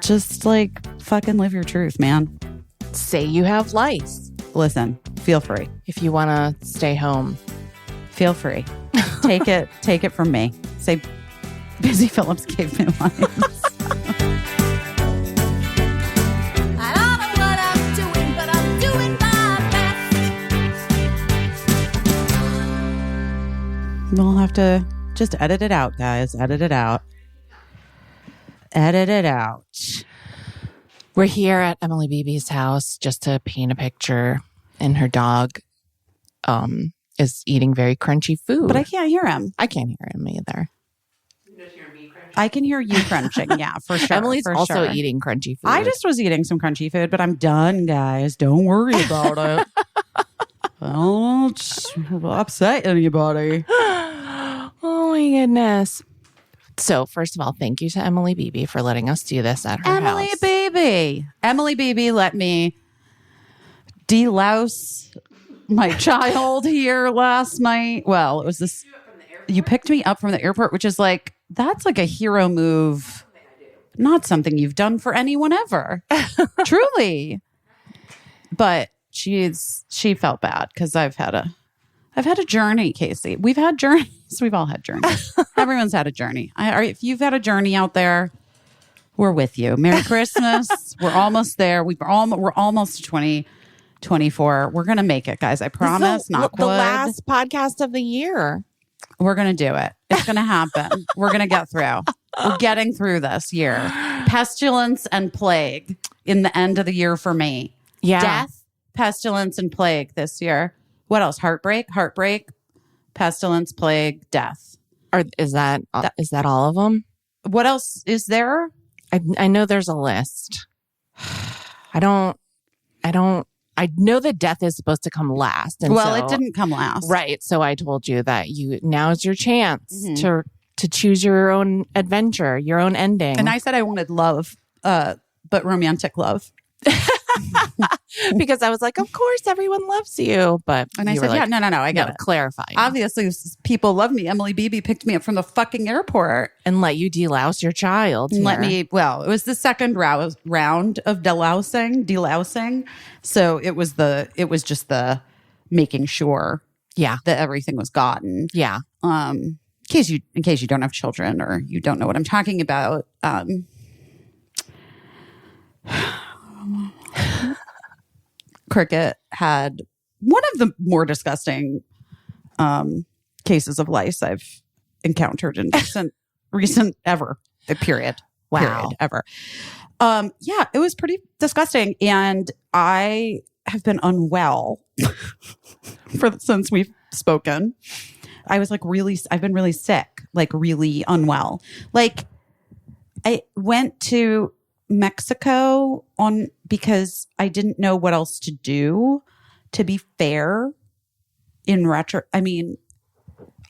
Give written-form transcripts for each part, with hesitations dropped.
just like fucking live your truth, man. Say you have lice. Listen, feel free. If you want to stay home. Feel free. Take it from me. Say Busy Phillips gave me lice. I don't know what I'm doing, but I'm doing my best. We'll have to just edit it out, guys. Edit it out. Edit it out. We're here at Emily Beebe's house just to paint a picture, and her dog is eating very crunchy food. But I can't hear him. I can't hear him either. I can hear you crunching. Yeah, for sure. Emily's for also sure. eating crunchy food. I just was eating some crunchy food, but I'm done, guys. Don't worry about it. Don't upset anybody. Oh my goodness. So first of all, thank you to Emily Beebe for letting us do this at her Emily house. Beebe. Emily Beebe let me delouse my child here last night. Well, it was this. You picked me up from the airport, which is like, that's like a hero move. Not something you've done for anyone ever. Truly. But she felt bad because I've had a journey, Casey. We've had journeys. We've all had journeys. Everyone's had a journey. If you've had a journey out there, we're with you. Merry Christmas. We're almost there. We're almost to 2024. We're gonna make it, guys. I promise. Knock wood. The last podcast of the year. We're gonna do it. It's gonna happen. We're gonna get through. We're getting through this year. Pestilence and plague in the end of the year for me. Yeah. Death, pestilence, and plague this year. What else? Heartbreak, pestilence, plague, death. Is that all of them? What else is there? I know there's a list. I know that death is supposed to come last. And Well, it didn't come last. Right. So I told you that now is your chance to choose your own adventure, your own ending. And I said I wanted love, but romantic love. Because I was like, of course, everyone loves you. But And I said, like, no, I got it. Clarify. Obviously, people love me. Emily Beebe picked me up from the fucking airport. And let you delouse your child. And it was the second round of delousing. So it was just the making sure that everything was gotten. Yeah. In case you don't have children or you don't know what I'm talking about. Cricket had one of the more disgusting cases of lice I've encountered in recent ever period. Wow. Period, ever. Yeah, it was pretty disgusting. And I have been unwell since we've spoken. I've been really sick, like really unwell. Like I went to Mexico because I didn't know what else to do. To be fair, I mean,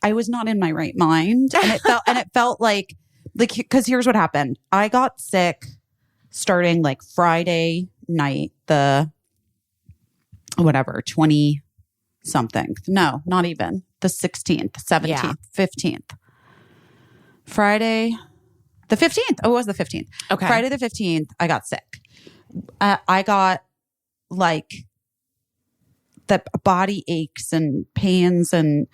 I was not in my right mind, and it felt like because here's what happened. I got sick starting like Friday night, the 20 something. No, not even the 16th, 17th, 15th. Friday. The 15th. Oh, it was the 15th. Okay. Friday the 15th, I got sick. I got like the body aches and pains, and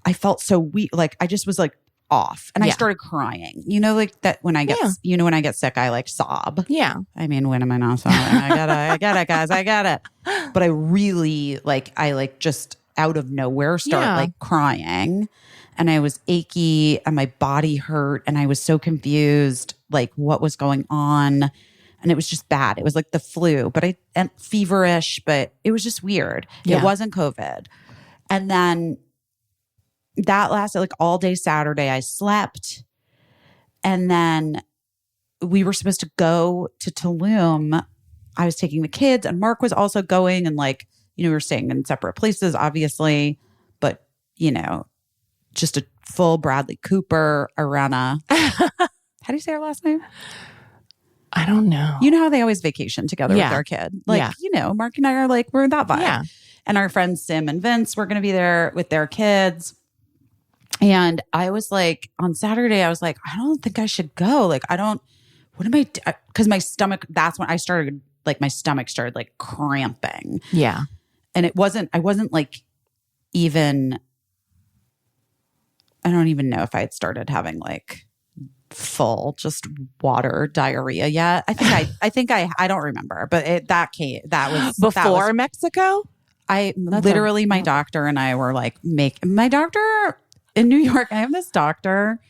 I felt so weak. Like I just was like off, and I started crying. You know, like that when I get, when I get sick, I like sob. Yeah. I mean, when am I not sobbing? I get it, guys. I get it. But I really I just out of nowhere start like crying. And I was achy and my body hurt and I was so confused, like what was going on. And it was just bad. It was like the flu, and feverish, but it was just weird. Yeah. It wasn't COVID. And then that lasted like all day Saturday. I slept. And then we were supposed to go to Tulum. I was taking the kids and Mark was also going. And we were staying in separate places, obviously. But, just a full Bradley Cooper, Arana. How do you say her last name? I don't know. You know how they always vacation together with their kid? Mark and I are we're in that vibe. Yeah. And our friends Sim and Vince were going to be there with their kids. And I was on Saturday, I was like, I don't think I should go. what am I, because my stomach, that's when I started, like my stomach started like cramping. Yeah. And I wasn't like even, I don't even know if I had started having like full just water diarrhea yet. I think I don't remember, but that was Before Mexico? Literally my doctor and I were like, my doctor in New York, I have this doctor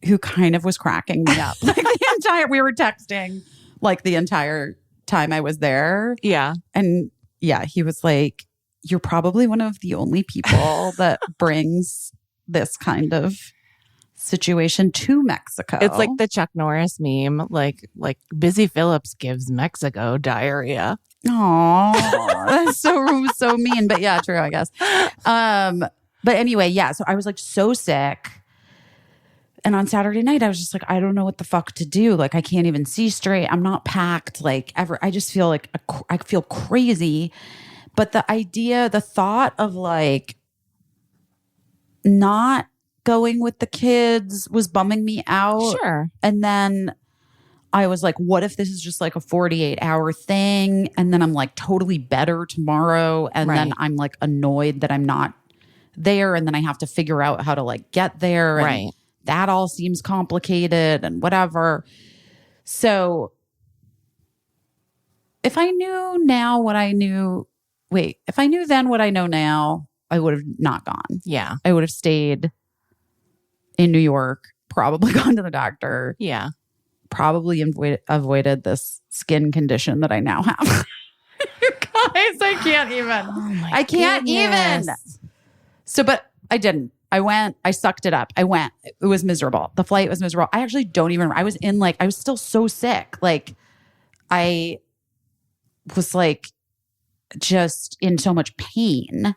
who kind of was cracking me up. Like we were texting like the entire time I was there. Yeah. And yeah, he was like, you're probably one of the only people that brings this kind of situation to Mexico. It's like the Chuck Norris meme, like Busy Phillips gives Mexico diarrhea. Oh, that's so mean. But yeah, true, I guess. But anyway, yeah. So I was like so sick. And on Saturday night, I was just like, I don't know what the fuck to do. Like, I can't even see straight. I'm not packed. Like, ever. I just feel like I feel crazy. But the thought of like not going with the kids was bumming me out. Sure. And then I was like, what if this is just like a 48-hour thing? And then I'm like totally better tomorrow. And then I'm like annoyed that I'm not there. And then I have to figure out how to like get there. And right. That all seems complicated and whatever. So if I knew now what I knew, if I knew then what I know now, I would have not gone. Yeah. I would have stayed in New York, probably gone to the doctor. Yeah. Probably avoided this skin condition that I now have. You guys, I can't even. Oh I can't even. So, but I didn't. I went, I sucked it up. I went. It was miserable. The flight was miserable. I actually don't even remember. I was still so sick. Like, I was like just in so much pain.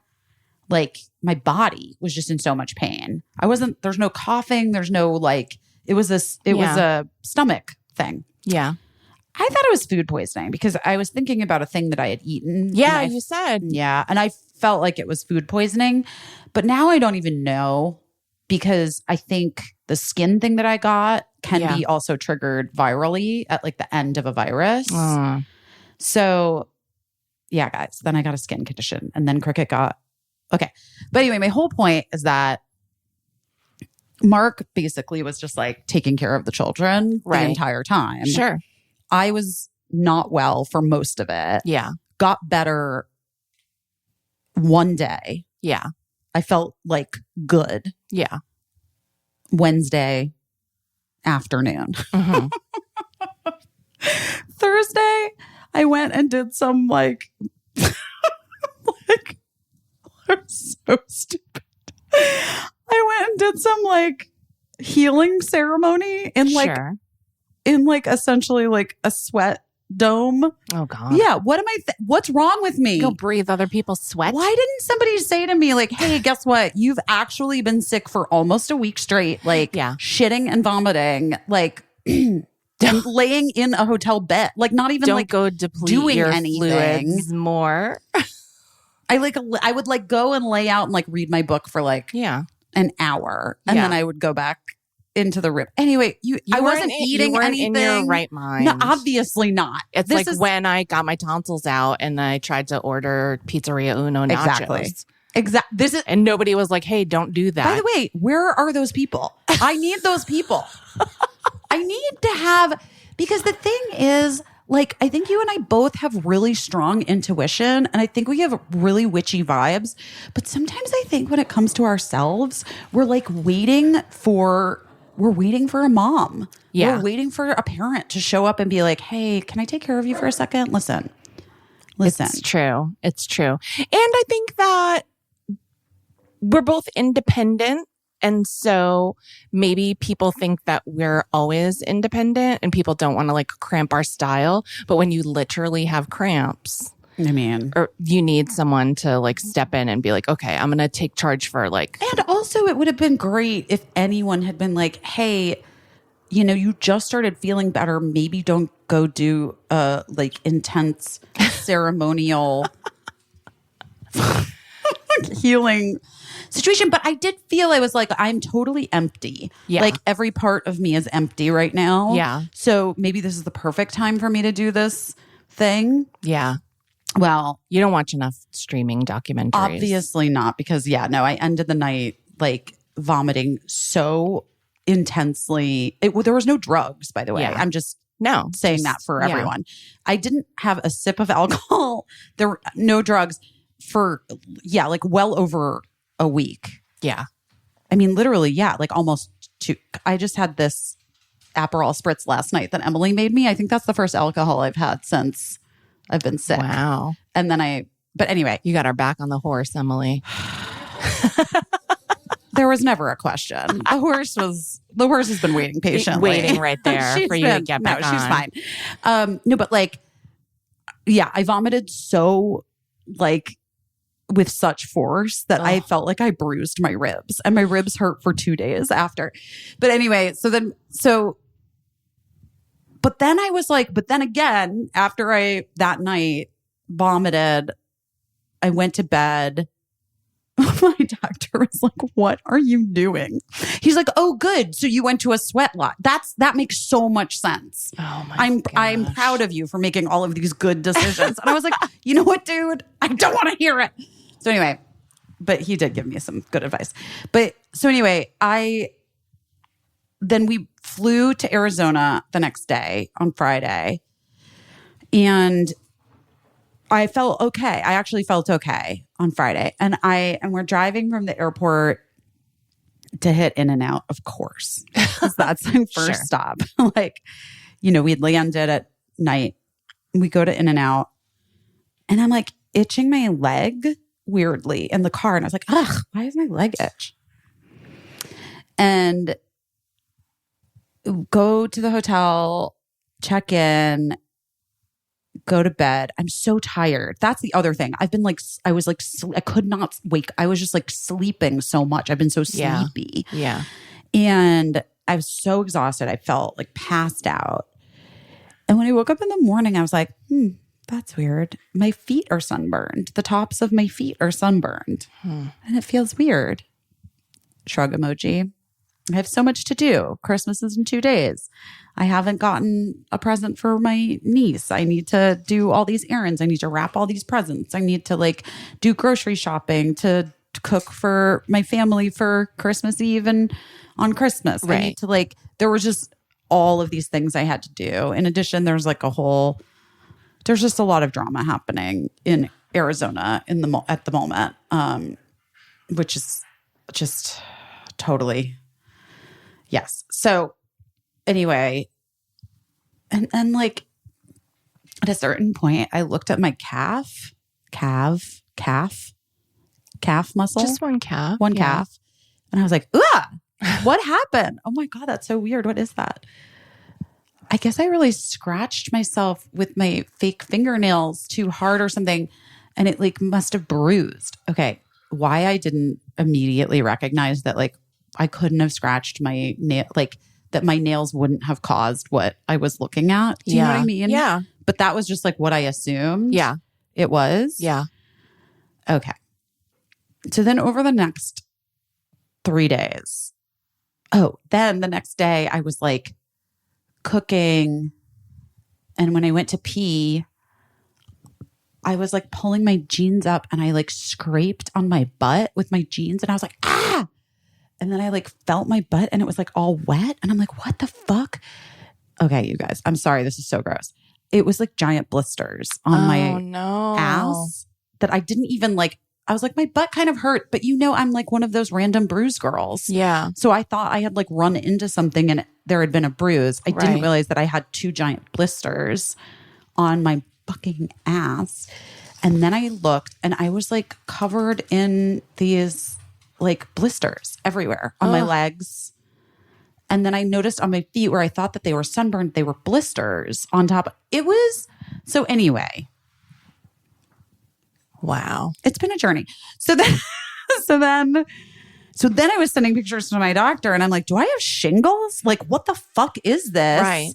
Like, my body was just in so much pain. There's no coughing. There's no like, it was a stomach thing. Yeah. I thought it was food poisoning because I was thinking about a thing that I had eaten. Yeah, you said. Yeah. And I felt like it was food poisoning. But now I don't even know because I think the skin thing that I got can be also triggered virally at like the end of a virus. So yeah, guys, then I got a skin condition and then Cricket got, okay. But anyway, my whole point is that Mark basically was just like taking care of the children the entire time. Sure. I was not well for most of it. Yeah. Got better one day. Yeah. I felt like good. Yeah. Wednesday afternoon. Mm-hmm. Thursday, I went and did some like I'm so stupid. I went and did some like healing ceremony in like essentially like a sweat dome. Oh God. Yeah. What's wrong with me? Go breathe other people's sweat. Why didn't somebody say to me like, hey, guess what? You've actually been sick for almost a week straight. Like shitting and vomiting, like and laying in a hotel bed. Like not even like go deplete doing your anything fluids more. I would like go and lay out and like read my book for like an hour. And then I would go back into the room. Anyway, I wasn't eating anything. In your right mind. No, obviously not. It's like when I got my tonsils out and I tried to order Pizzeria Uno nachos. Exactly. And nobody was like, hey, don't do that. By the way, where are those people? I need those people. I need to have, because the thing is, like, I think you and I both have really strong intuition and I think we have really witchy vibes. But sometimes I think when it comes to ourselves, we're like waiting for a mom. Yeah. We're waiting for a parent to show up and be like, hey, can I take care of you for a second? Listen. It's true. It's true. And I think that we're both independent. And so maybe people think that we're always independent and people don't want to like cramp our style. But when you literally have cramps, I mean, or you need someone to like step in and be like, okay, I'm going to take charge for like. And also it would have been great if anyone had been like, hey, you know, you just started feeling better. Maybe don't go do like intense ceremonial healing situation. But I did feel I was like, I'm totally empty. Yeah. Like every part of me is empty right now. Yeah. So maybe this is the perfect time for me to do this thing. Yeah. Well, You don't watch enough streaming documentaries. obviously not, because I ended the night like vomiting so intensely. There was no drugs, by the way. Yeah. I'm just No. saying that for everyone. I didn't have a sip of alcohol. There were no drugs for like well over a week. Yeah. I mean, literally, like almost 2. I just had this Aperol spritz last night that Emily made me. I think that's the first alcohol I've had since I've been sick. Wow. And then but anyway, You got our back on the horse, Emily. there was never a question. The horse has been waiting patiently. Waiting right there for you to get back on. She's fine. No, but like, I vomited so like with such force that I felt like I bruised my ribs, and my ribs hurt for 2 days after. But anyway, but then I was like, but then again, after that night vomited, I went to bed. My doctor was like, "What are you doing?" He's like, "Oh, good. So you went to a sweat lot. That makes so much sense. Oh my I'm proud of you for making all of these good decisions." And I was like, "You know what, dude? I don't want to hear it." So anyway, but he did give me some good advice. But so anyway, then we flew to Arizona the next day on Friday, and I felt okay. I actually felt okay on Friday. And we're driving from the airport to hit In-N-Out, of course. 'Cause that's my first stop. Like, we'd landed at night. We go to In-N-Out. And I'm like itching my leg weirdly in the car. And I was like, ugh, why is my leg itch? And go to the hotel, check in, go to bed. I'm so tired. That's the other thing. I've been like, I was like, I could not wake. I was just like sleeping so much. I've been so sleepy. Yeah. And I was so exhausted. I felt like passed out. And when I woke up in the morning, I was like, that's weird. My feet are sunburned. The tops of my feet are sunburned. And it feels weird. Shrug emoji. I have so much to do. Christmas is in 2 days. I haven't gotten a present for my niece. I need to do all these errands. I need to wrap all these presents. I need to like do grocery shopping to cook for my family for Christmas Eve and on Christmas. Right. I need to there was just all of these things I had to do. In addition, there's just a lot of drama happening in Arizona at the moment, which is just totally, yes. So anyway, and like at a certain point, I looked at my calf muscle. Just one calf. One calf. And I was like, ugh, what happened? Oh my God, that's so weird. What is that? I guess I really scratched myself with my fake fingernails too hard or something. And it like must have bruised. Okay. Why I didn't immediately recognize that like I couldn't have scratched my nail, like that my nails wouldn't have caused what I was looking at. Do you know what I mean? Yeah. But that was just like what I assumed. Yeah. It was. Yeah. Okay. So then over the next 3 days, then the next day I was like cooking. And when I went to pee, I was like pulling my jeans up and I like scraped on my butt with my jeans and I was like, ah. And then I like felt my butt and it was like all wet. And I'm like, what the fuck? Okay, you guys, I'm sorry. This is so gross. It was like giant blisters on my ass that I didn't even like. I was like, my butt kind of hurt, but I'm like one of those random bruise girls. Yeah. So I thought I had like run into something and there had been a bruise. I didn't realize that I had 2 giant blisters on my fucking ass. And then I looked and I was like covered in these like blisters everywhere on my legs. And then I noticed on my feet where I thought that they were sunburned, they were blisters on top. It was, so anyway. Wow. It's been a journey. So then I was sending pictures to my doctor and I'm like, do I have shingles? Like, what the fuck is this? Right.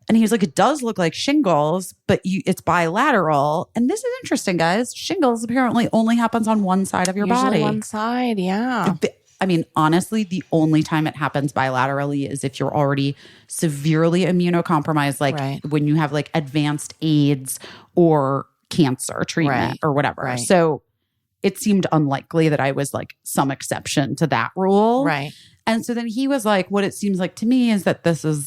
And he was like, it does look like shingles, but it's bilateral. And this is interesting, guys. Shingles apparently only happens on one side of your Usually body. one side, yeah. I mean, honestly, the only time it happens bilaterally is if you're already severely immunocompromised, like when you have like advanced AIDS or cancer treatment or whatever. Right. So it seemed unlikely that I was like some exception to that rule. Right. And so then he was like, what it seems like to me is that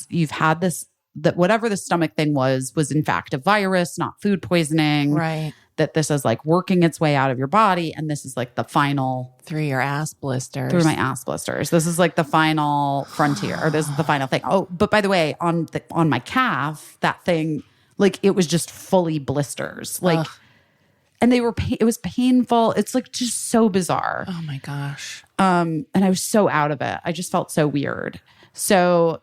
you've had this, that whatever the stomach thing was in fact a virus, not food poisoning. Right. That this is like working its way out of your body. And this is like the final. Through your ass blisters. Through my ass blisters. This is like the final frontier, or this is the final thing. Oh, but by the way, on my calf, that thing, like it was just fully blisters. Like, and it was painful. It's like just so bizarre. Oh my gosh. And I was so out of it. I just felt so weird. So,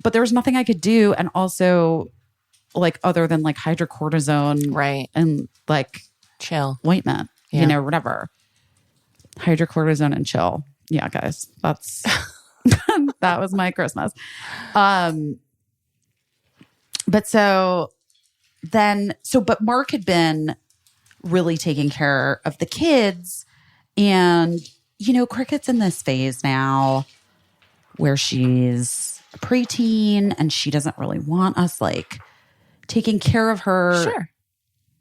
but there was nothing I could do. And also like other than like hydrocortisone. Right. And like chill. Ointment, whatever. Hydrocortisone and chill. Yeah, guys, that's, that was my Christmas. But Mark had been really taking care of the kids. And, Cricket's in this phase now where she's a preteen and she doesn't really want us like taking care of her. Sure.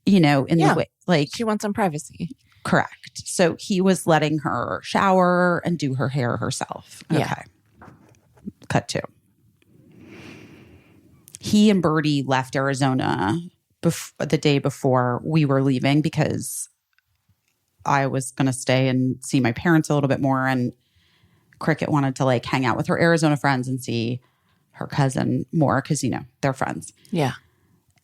In the way, like she wants some privacy. Correct. So he was letting her shower and do her hair herself. Okay. Yeah. Cut to. He and Birdie left Arizona the day before we were leaving because I was going to stay and see my parents a little bit more. And Cricket wanted to like hang out with her Arizona friends and see her cousin more because, they're friends. Yeah.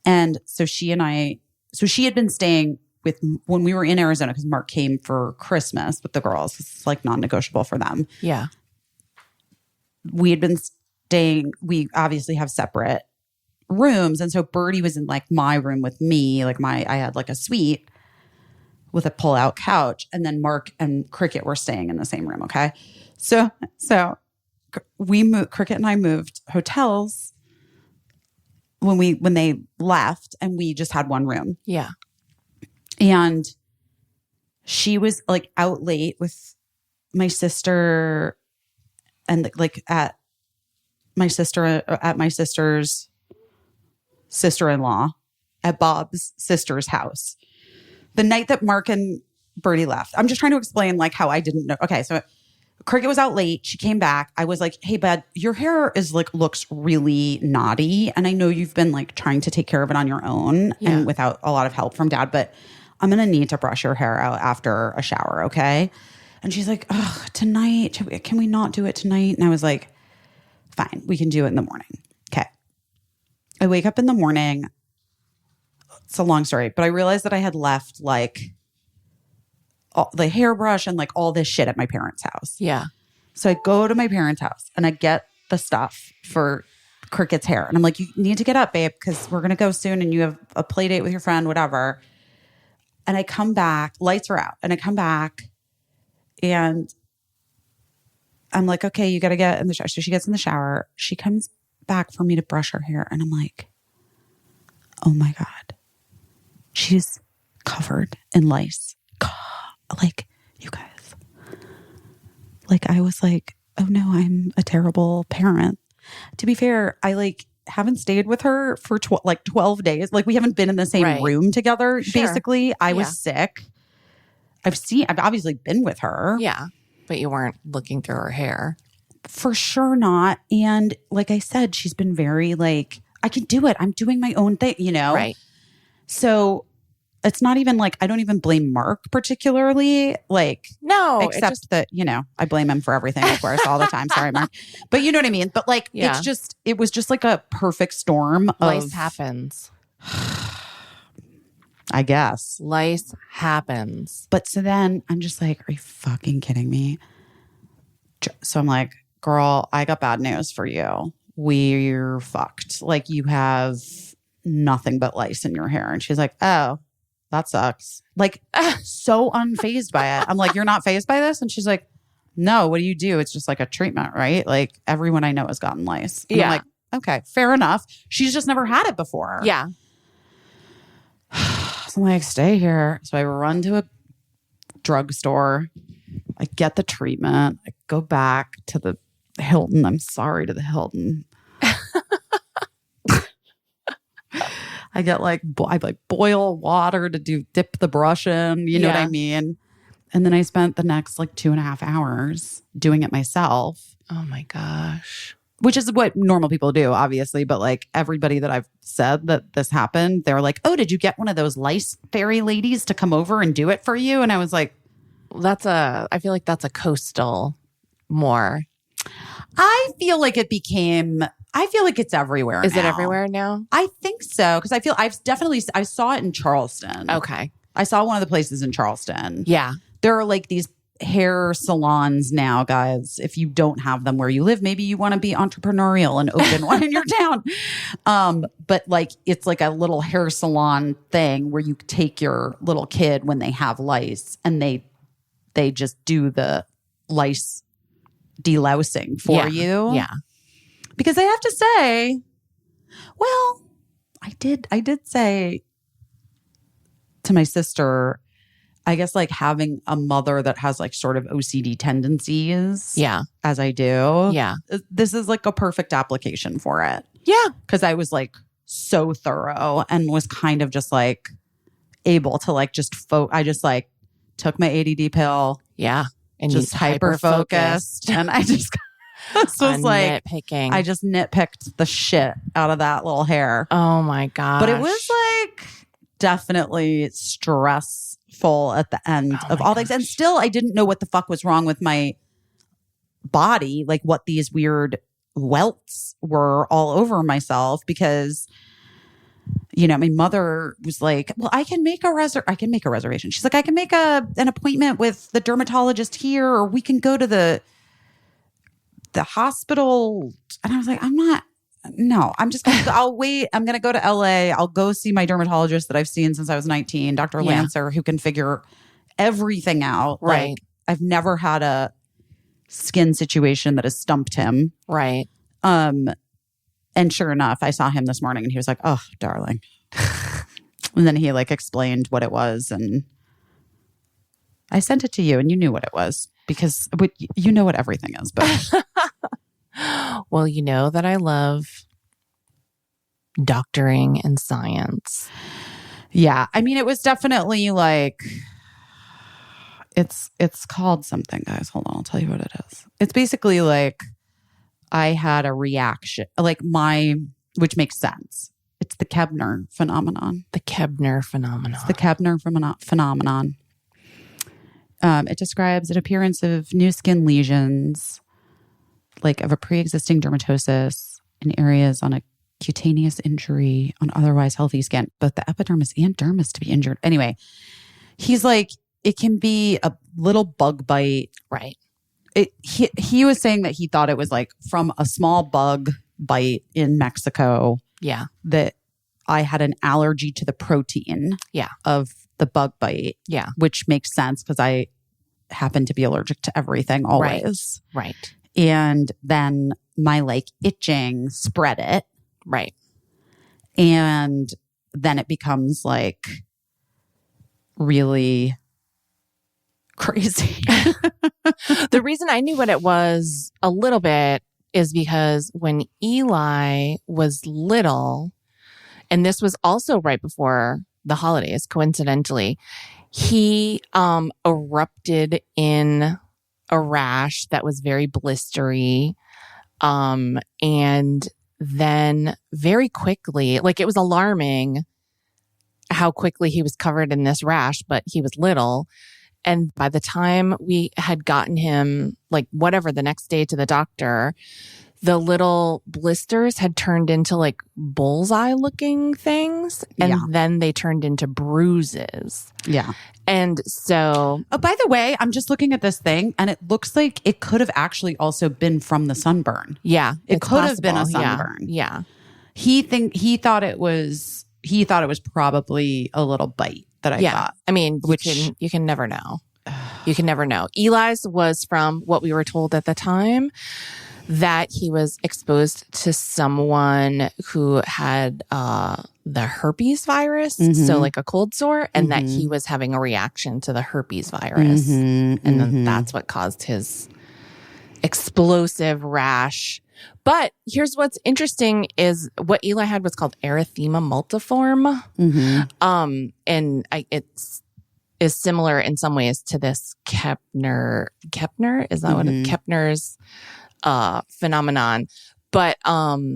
And so she had been staying when we were in Arizona because Mark came for Christmas with the girls. It's like non-negotiable for them. Yeah. We had been staying, we obviously have separate rooms. And so Birdie was in like my room with me. Like I had like a suite with a pull-out couch. And then Mark and Cricket were staying in the same room. Okay. So Cricket and I moved hotels when they left and we just had one room. Yeah. And she was like out late with my sister and like at my sister's sister-in-law at Bob's sister's house. The night that Mark and Birdie left. I'm just trying to explain like how I didn't know. Okay, so Cricket was out late. She came back. I was like, hey, bud, your hair is like looks really knotty. And I know you've been like trying to take care of it on your own and without a lot of help from Dad, but I'm going to need to brush your hair out after a shower, okay? And she's like, oh, tonight, can we not do it tonight? And I was like, fine, we can do it in the morning. Okay. I wake up in the morning. It's a long story, but I realized that I had left like the hairbrush and like all this shit at my parents' house. Yeah. So I go to my parents' house and I get the stuff for Cricket's hair. And I'm like, you need to get up, babe, because we're going to go soon and you have a play date with your friend, whatever. And I come back, lights are out. And I come back and I'm like, okay, you got to get in the shower. So she gets in the shower. She comes back for me to brush her hair. And I'm like, oh my God. She's covered in lice. Like, you guys. Like, I was like, oh no, I'm a terrible parent. To be fair, I like haven't stayed with her for 12 days. Like, we haven't been in the same room together, basically. I was sick. I've obviously been with her. Yeah. But you weren't looking through her hair. For sure not. And like I said, she's been very like, I can do it. I'm doing my own thing, Right. So it's not even like, I don't even blame Mark particularly. Like, no, except that, I blame him for everything, of course, all the time. Sorry, Mark. But you know what I mean? But like, it was just like a perfect storm of lice happens. I guess. Lice happens. But so then I'm just like, are you fucking kidding me? So I'm like, girl, I got bad news for you. We're fucked. Like, you have nothing but lice in your hair. And she's like, oh, that sucks. Like, so unfazed by it. I'm like, you're not fazed by this? And she's like, no, what do you do? It's just like a treatment, right? Like, everyone I know has gotten lice. And I'm like, okay, fair enough. She's just never had it before. Yeah. So I'm like, stay here. So I run to a drugstore. I get the treatment. I go back to the Hilton. I'm sorry to the Hilton. I get I boil water to dip the brush in. You know what I mean? And then I spent the next 2.5 hours doing it myself. Oh my gosh. Which is what normal people do, obviously. But everybody that I've said that this happened, they're like, oh, did you get one of those lice fairy ladies to come over and do it for you? And I was like, I feel like that's a coastal more. I feel like it's everywhere. Is it everywhere now? I think so. Because I saw it in Charleston. Okay. I saw one of the places in Charleston. Yeah. There are these hair salons now, guys. If you don't have them where you live, maybe you want to be entrepreneurial and open one in your town. But it's a little hair salon thing where you take your little kid when they have lice and they just do the lice delousing for you. Yeah. Because I have to say, well, I did say to my sister, I guess having a mother that has sort of OCD tendencies. Yeah. As I do. Yeah. This is a perfect application for it. Yeah. Because I was so thorough and was kind of just able to I just took my ADD pill. Yeah. And just hyper focused. And I just this was nitpicking. I just nitpicked the shit out of that little hair. Oh my gosh. But it was definitely stressful at the end of all things. And still I didn't know what the fuck was wrong with my body, what these weird welts were all over myself, because my mother was like, well, I can make a reservation. She's like, I can make an appointment with the dermatologist here, or we can go to the hospital. And I was like, I'll wait. I'm going to go to LA. I'll go see my dermatologist that I've seen since I was 19, Dr. Lancer, who can figure everything out. Right. I've never had a skin situation that has stumped him. Right. And sure enough, I saw him this morning and he was like, oh, darling. And then he explained what it was. And I sent it to you and you knew what it was because you know what everything is. But well, you know that I love doctoring and science. Yeah. I mean, it was definitely it's called something, guys. Hold on. I'll tell you what it is. It's basically I had a reaction, which makes sense. It's the Kebner phenomenon. The Kebner phenomenon. It's the Kebner phenomenon. It describes an appearance of new skin lesions, of a pre-existing dermatosis in areas on a cutaneous injury on otherwise healthy skin, both the epidermis and dermis to be injured. Anyway, he's it can be a little bug bite. Right. He was saying that he thought it was from a small bug bite in Mexico. Yeah. That I had an allergy to the protein. Yeah. Of the bug bite. Yeah. Which makes sense because I happen to be allergic to everything always. Right. And then my itching spread it. Right. And then it becomes really crazy. The reason I knew what it was a little bit is because when Eli was little, and this was also right before the holidays, coincidentally, he erupted in a rash that was very blistery. And then very quickly, it was alarming how quickly he was covered in this rash, but he was little. And by the time we had gotten him, whatever, the next day to the doctor, the little blisters had turned into bullseye looking things. And then they turned into bruises. Yeah. And so. Oh, by the way, I'm just looking at this thing and it looks like it could have actually also been from the sunburn. Yeah. It could have been a sunburn. Yeah. He thought it was probably a little bite that I got. I mean, you can never know. You can never know. Eli's was from what we were told at the time, that he was exposed to someone who had the herpes virus, so like a cold sore, and that he was having a reaction to the herpes virus. And then that's what caused his explosive rash. But here's what's interesting is what Eli had was called erythema multiforme. And it's is similar in some ways to this Kepner. Is that what Kepner's phenomenon? But my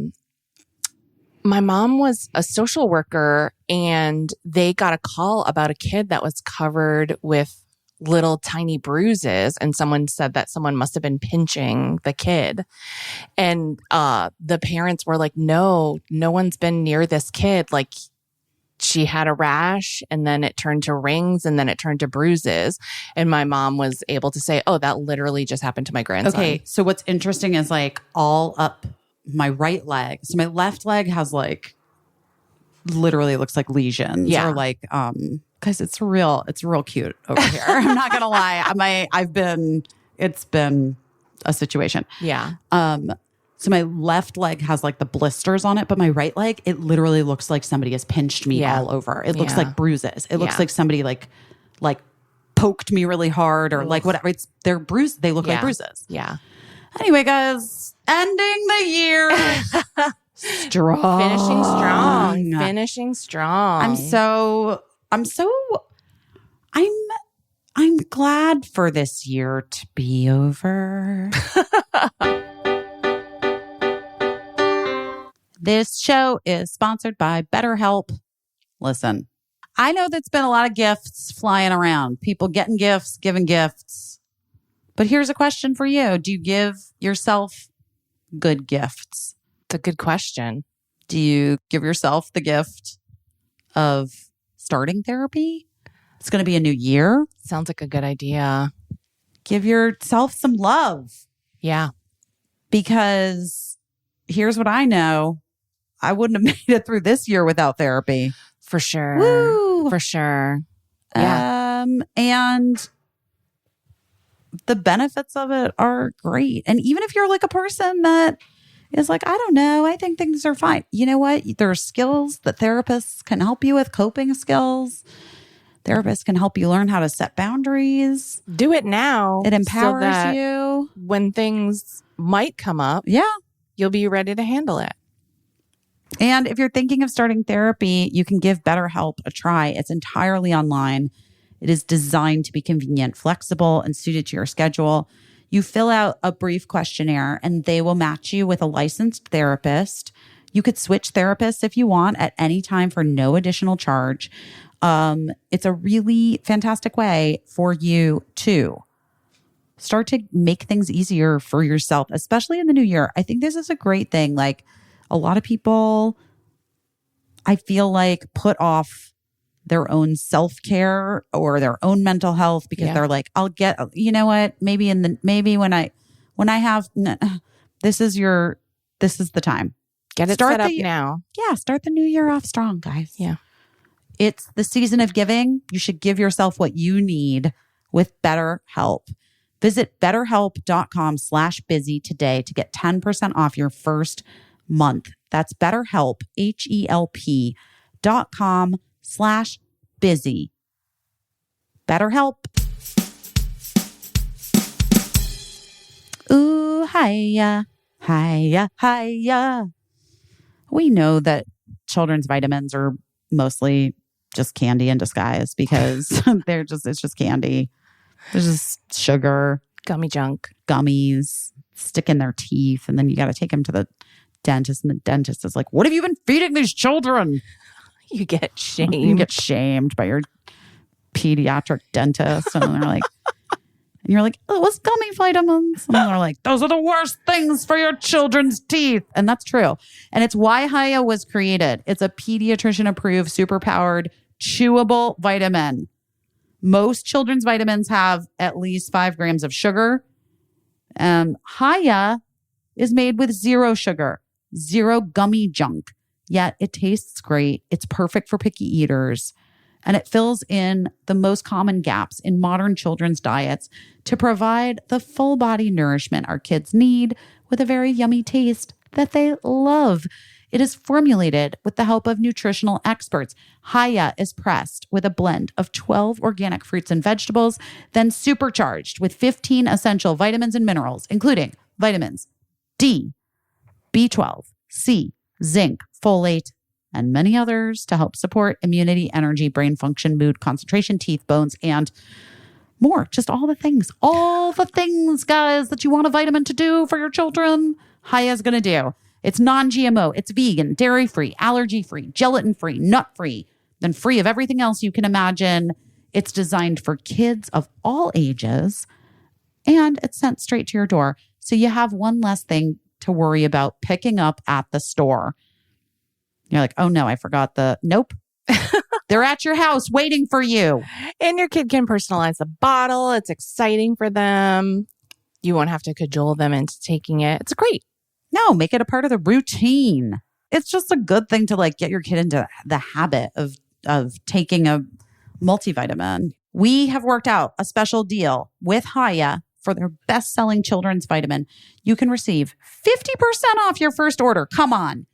mom was a social worker, and they got a call about a kid that was covered with little tiny bruises, and someone said that someone must have been pinching the kid. And the parents were like, no one's been near this kid. Like, she had a rash, and then it turned to rings, and then it turned to bruises. And my mom was able to say, oh, that literally just happened to my grandson. Okay, so what's interesting is like all up my right leg. So my left leg has like literally looks like lesions or like because it's real cute over here. I'm not gonna lie. It's been a situation. Yeah. So my left leg has like the blisters on it, but my right leg, it literally looks like somebody has pinched me all over. It looks like bruises. It looks like somebody like poked me really hard or like whatever. They're bruised. They look like bruises. Yeah. Anyway, guys, ending the year strong. Finishing strong. I'm glad for this year to be over. This show is sponsored by BetterHelp. Listen, I know that's been a lot of gifts flying around. People getting gifts, giving gifts. But here's a question for you. Do you give yourself good gifts? It's a good question. Do you give yourself the gift of starting therapy? It's going to be a new year. Sounds like a good idea. Give yourself some love. Yeah. Because here's what I know. I wouldn't have made it through this year without therapy. For sure. Woo! For sure. Yeah. And the benefits of it are great. And even if you're like a person that is like, I don't know, I think things are fine. You know what? There are skills that therapists can help you with, coping skills. Therapists can help you learn how to set boundaries. Do it now. It empowers you. When things might come up, you'll be ready to handle it. And if you're thinking of starting therapy, you can give BetterHelp a try. It's entirely online. It is designed to be convenient, flexible, and suited to your schedule. You fill out a brief questionnaire, and they will match you with a licensed therapist. You could switch therapists if you want at any time for no additional charge. It's a really fantastic way for you to start to make things easier for yourself, especially in the new year. I think this is a great thing. Like, a lot of people, I feel like, put off their own self-care or their own mental health because they're like, I'll get, you know what, maybe when I have, this is the time. Get it set up now. Yeah. Start the new year off strong, guys. Yeah. It's the season of giving. You should give yourself what you need with BetterHelp. Visit betterhelp.com/busy today to get 10% off your first month. That's BetterHelp, HELP.com/busy. BetterHelp. Ooh, hiya, hiya, hiya. We know that children's vitamins are mostly just candy in disguise because it's just candy. There's just sugar. Gummy junk. Gummies stick in their teeth, and then you got to take them to the dentist, and the dentist is like, what have you been feeding these children? You get shamed. You get shamed by your pediatric dentist. And they're like, and you're like, oh, what's gummy vitamins? And they're like, those are the worst things for your children's teeth. And that's true. And it's why Hiya was created. It's a pediatrician approved, superpowered, chewable vitamin. Most children's vitamins have at least 5 grams of sugar. Hiya is made with 0 sugar, 0 gummy junk, yet it tastes great. It's perfect for picky eaters, and it fills in the most common gaps in modern children's diets to provide the full body nourishment our kids need with a very yummy taste that they love. It is formulated with the help of nutritional experts. Haya is pressed with a blend of 12 organic fruits and vegetables, then supercharged with 15 essential vitamins and minerals, including vitamins D, B12, C, zinc, folate, and many others to help support immunity, energy, brain function, mood, concentration, teeth, bones, and more. Just all the things, guys, that you want a vitamin to do for your children. Haya is going to do. It's non-GMO, it's vegan, dairy-free, allergy-free, gelatin-free, nut-free, then free of everything else you can imagine. It's designed for kids of all ages, and it's sent straight to your door. So you have one less thing to worry about picking up at the store. You're like, oh no, I forgot nope. They're at your house waiting for you. And your kid can personalize the bottle. It's exciting for them. You won't have to cajole them into taking it. It's great. No, make it a part of the routine. It's just a good thing to get your kid into the habit of taking a multivitamin. We have worked out a special deal with Haya for their best-selling children's vitamin. You can receive 50% off your first order. Come on.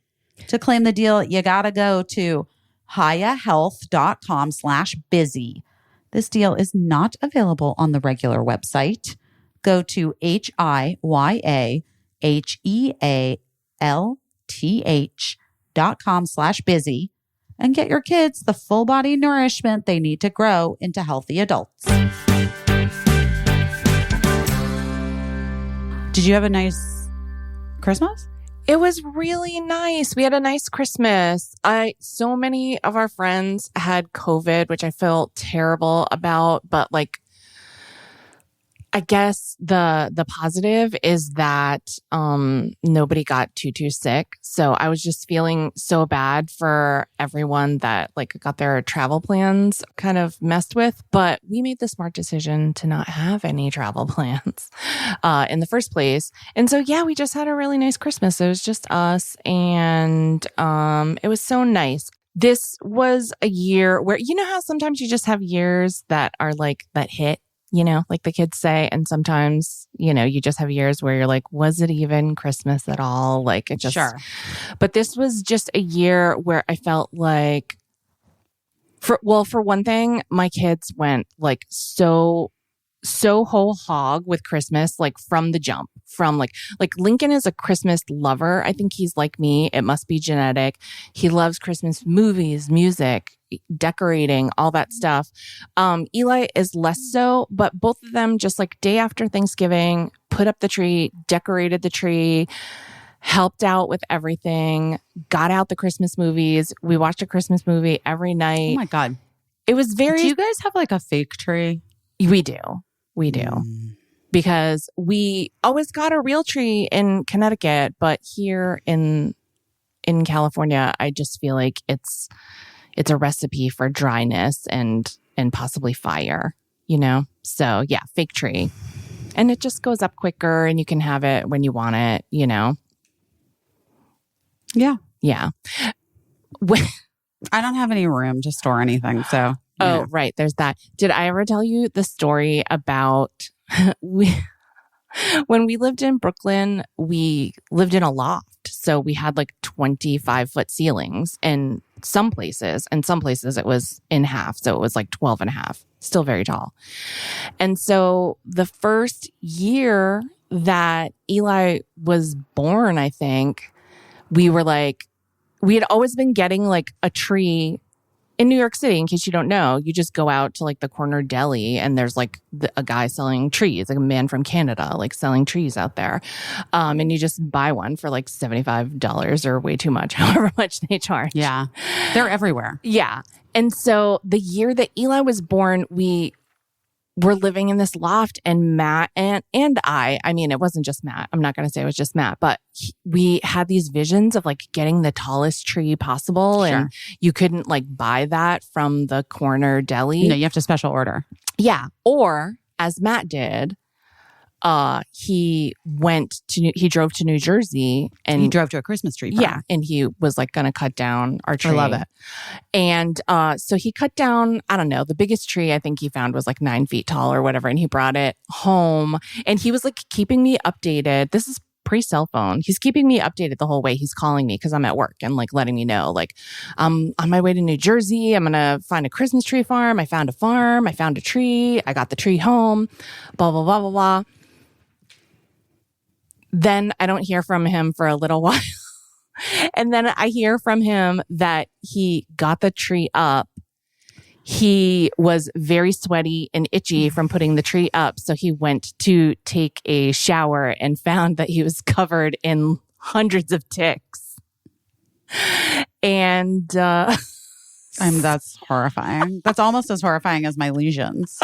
To claim the deal, you got to go to hayahealth.com/busy. This deal is not available on the regular website. Go to HIYAHEALTH.com/busy and get your kids the full body nourishment they need to grow into healthy adults. Did you have a nice Christmas? It was really nice. We had a nice Christmas. So many of our friends had COVID, which I felt terrible about, but I guess the positive is that nobody got too sick. So I was just feeling so bad for everyone that got their travel plans kind of messed with. But we made the smart decision to not have any travel plans in the first place. And so yeah, we just had a really nice Christmas. It was just us, and it was so nice. This was a year where, you know how sometimes you just have years that are that hit, like the kids say. And sometimes, you just have years where you're like, was it even Christmas at all? It just, sure. But this was just a year where I felt for one thing, my kids went so whole hog with Christmas, from the jump. From Lincoln is a Christmas lover. I think he's like me. It must be genetic. He loves Christmas movies, music, decorating, all that stuff. Eli is less so, but both of them just day after Thanksgiving, put up the tree, decorated the tree, helped out with everything, got out the Christmas movies. We watched a Christmas movie every night. Oh my God. It was very... Do you guys have a fake tree? We do. Because we always got a real tree in Connecticut, but here in California, I just feel like it's a recipe for dryness and possibly fire, So yeah, fake tree. And it just goes up quicker and you can have it when you want it, Yeah. Yeah. I don't have any room to store anything, so. Oh, right. There's that. Did I ever tell you the story about when we lived in Brooklyn, we lived in a loft. So we had 25-foot ceilings in some places, and some places it was in half. So it was 12 and a half, still very tall. And so the first year that Eli was born, I think, we were we had always been getting a tree in New York City. In case you don't know, you just go out to the corner deli and there's a guy selling trees, a man from Canada, selling trees out there. And you just buy one for $75 or way too much, however much they charge. Yeah. They're everywhere. Yeah. And so the year that Eli was born, we were living in this loft, and Matt and I mean, it wasn't just Matt. I'm not going to say it was just Matt, but we had these visions of getting the tallest tree possible. Sure. And you couldn't buy that from the corner deli. No, you have to special order. Yeah. Or as Matt did, he drove to New Jersey and he drove to a Christmas tree farm. Yeah. And he was going to cut down our tree. I love it. And, so he cut down, I don't know, the biggest tree I think he found was 9 feet tall or whatever. And he brought it home and he was keeping me updated. This is pre-cell phone. He's keeping me updated the whole way. He's calling me because I'm at work and like letting me know, like, I'm on my way to New Jersey. I'm going to find a Christmas tree farm. I found a farm. I found a tree. I got the tree home, blah, blah, blah, blah, blah. Then I don't hear from him for a little while. And then I hear from him that he got the tree up. He was very sweaty and itchy from putting the tree up. So he went to take a shower and found that he was covered in hundreds of ticks. And that's horrifying. That's almost as horrifying as my lesions,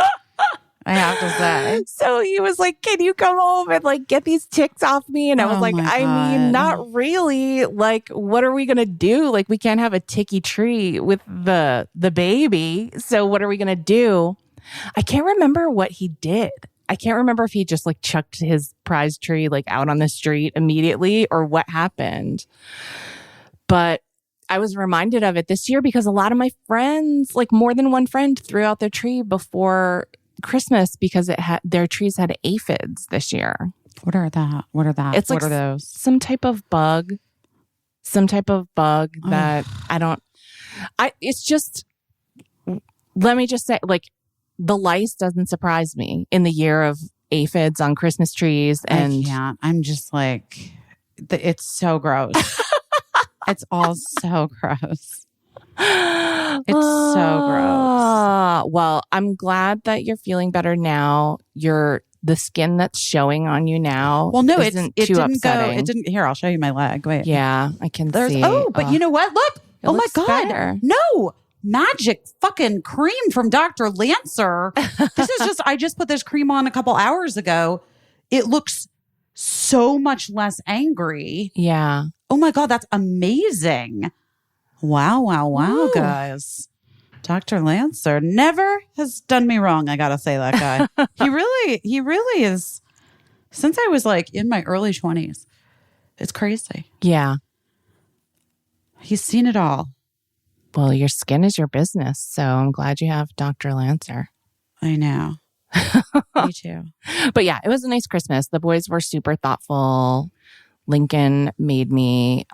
I have to say. So he was like, can you come home and like get these ticks off me? And I was like, I mean, not really. Like, what are we going to do? Like, we can't have a ticky tree with the baby. So what are we going to do? I can't remember what he did. I can't remember if he just like chucked his prize tree like out on the street immediately or what happened. But I was reminded of it this year because a lot of my friends, like more than one friend, threw out their tree before Christmas because their trees had aphids this year. What are that? It's what like are those? Some type of bug that it's just, let me just say, like, the lice doesn't surprise me in the year of aphids on Christmas trees. And I can't. I'm just like, it's so gross. It's all so gross. It's so gross. Well, I'm glad that you're feeling better now. The skin that's showing on you now. Well, no, it isn't didn't too upsetting. go. It didn't. Here, I'll show you my leg. Wait. Yeah, I can see. Oh, but you know what? Look. Oh my God. Better. No. Magic fucking cream from Dr. Lancer. This is just, I just put this cream on a couple hours ago. It looks so much less angry. Yeah. Oh my God, that's amazing. Wow, Ooh. guys. Dr. Lancer never has done me wrong. I got to say that guy. He really is. Since I was like in my early 20s, it's crazy. Yeah. He's seen it all. Well, your skin is your business. So I'm glad you have Dr. Lancer. I know. Me too. But yeah, it was a nice Christmas. The boys were super thoughtful. Lincoln made me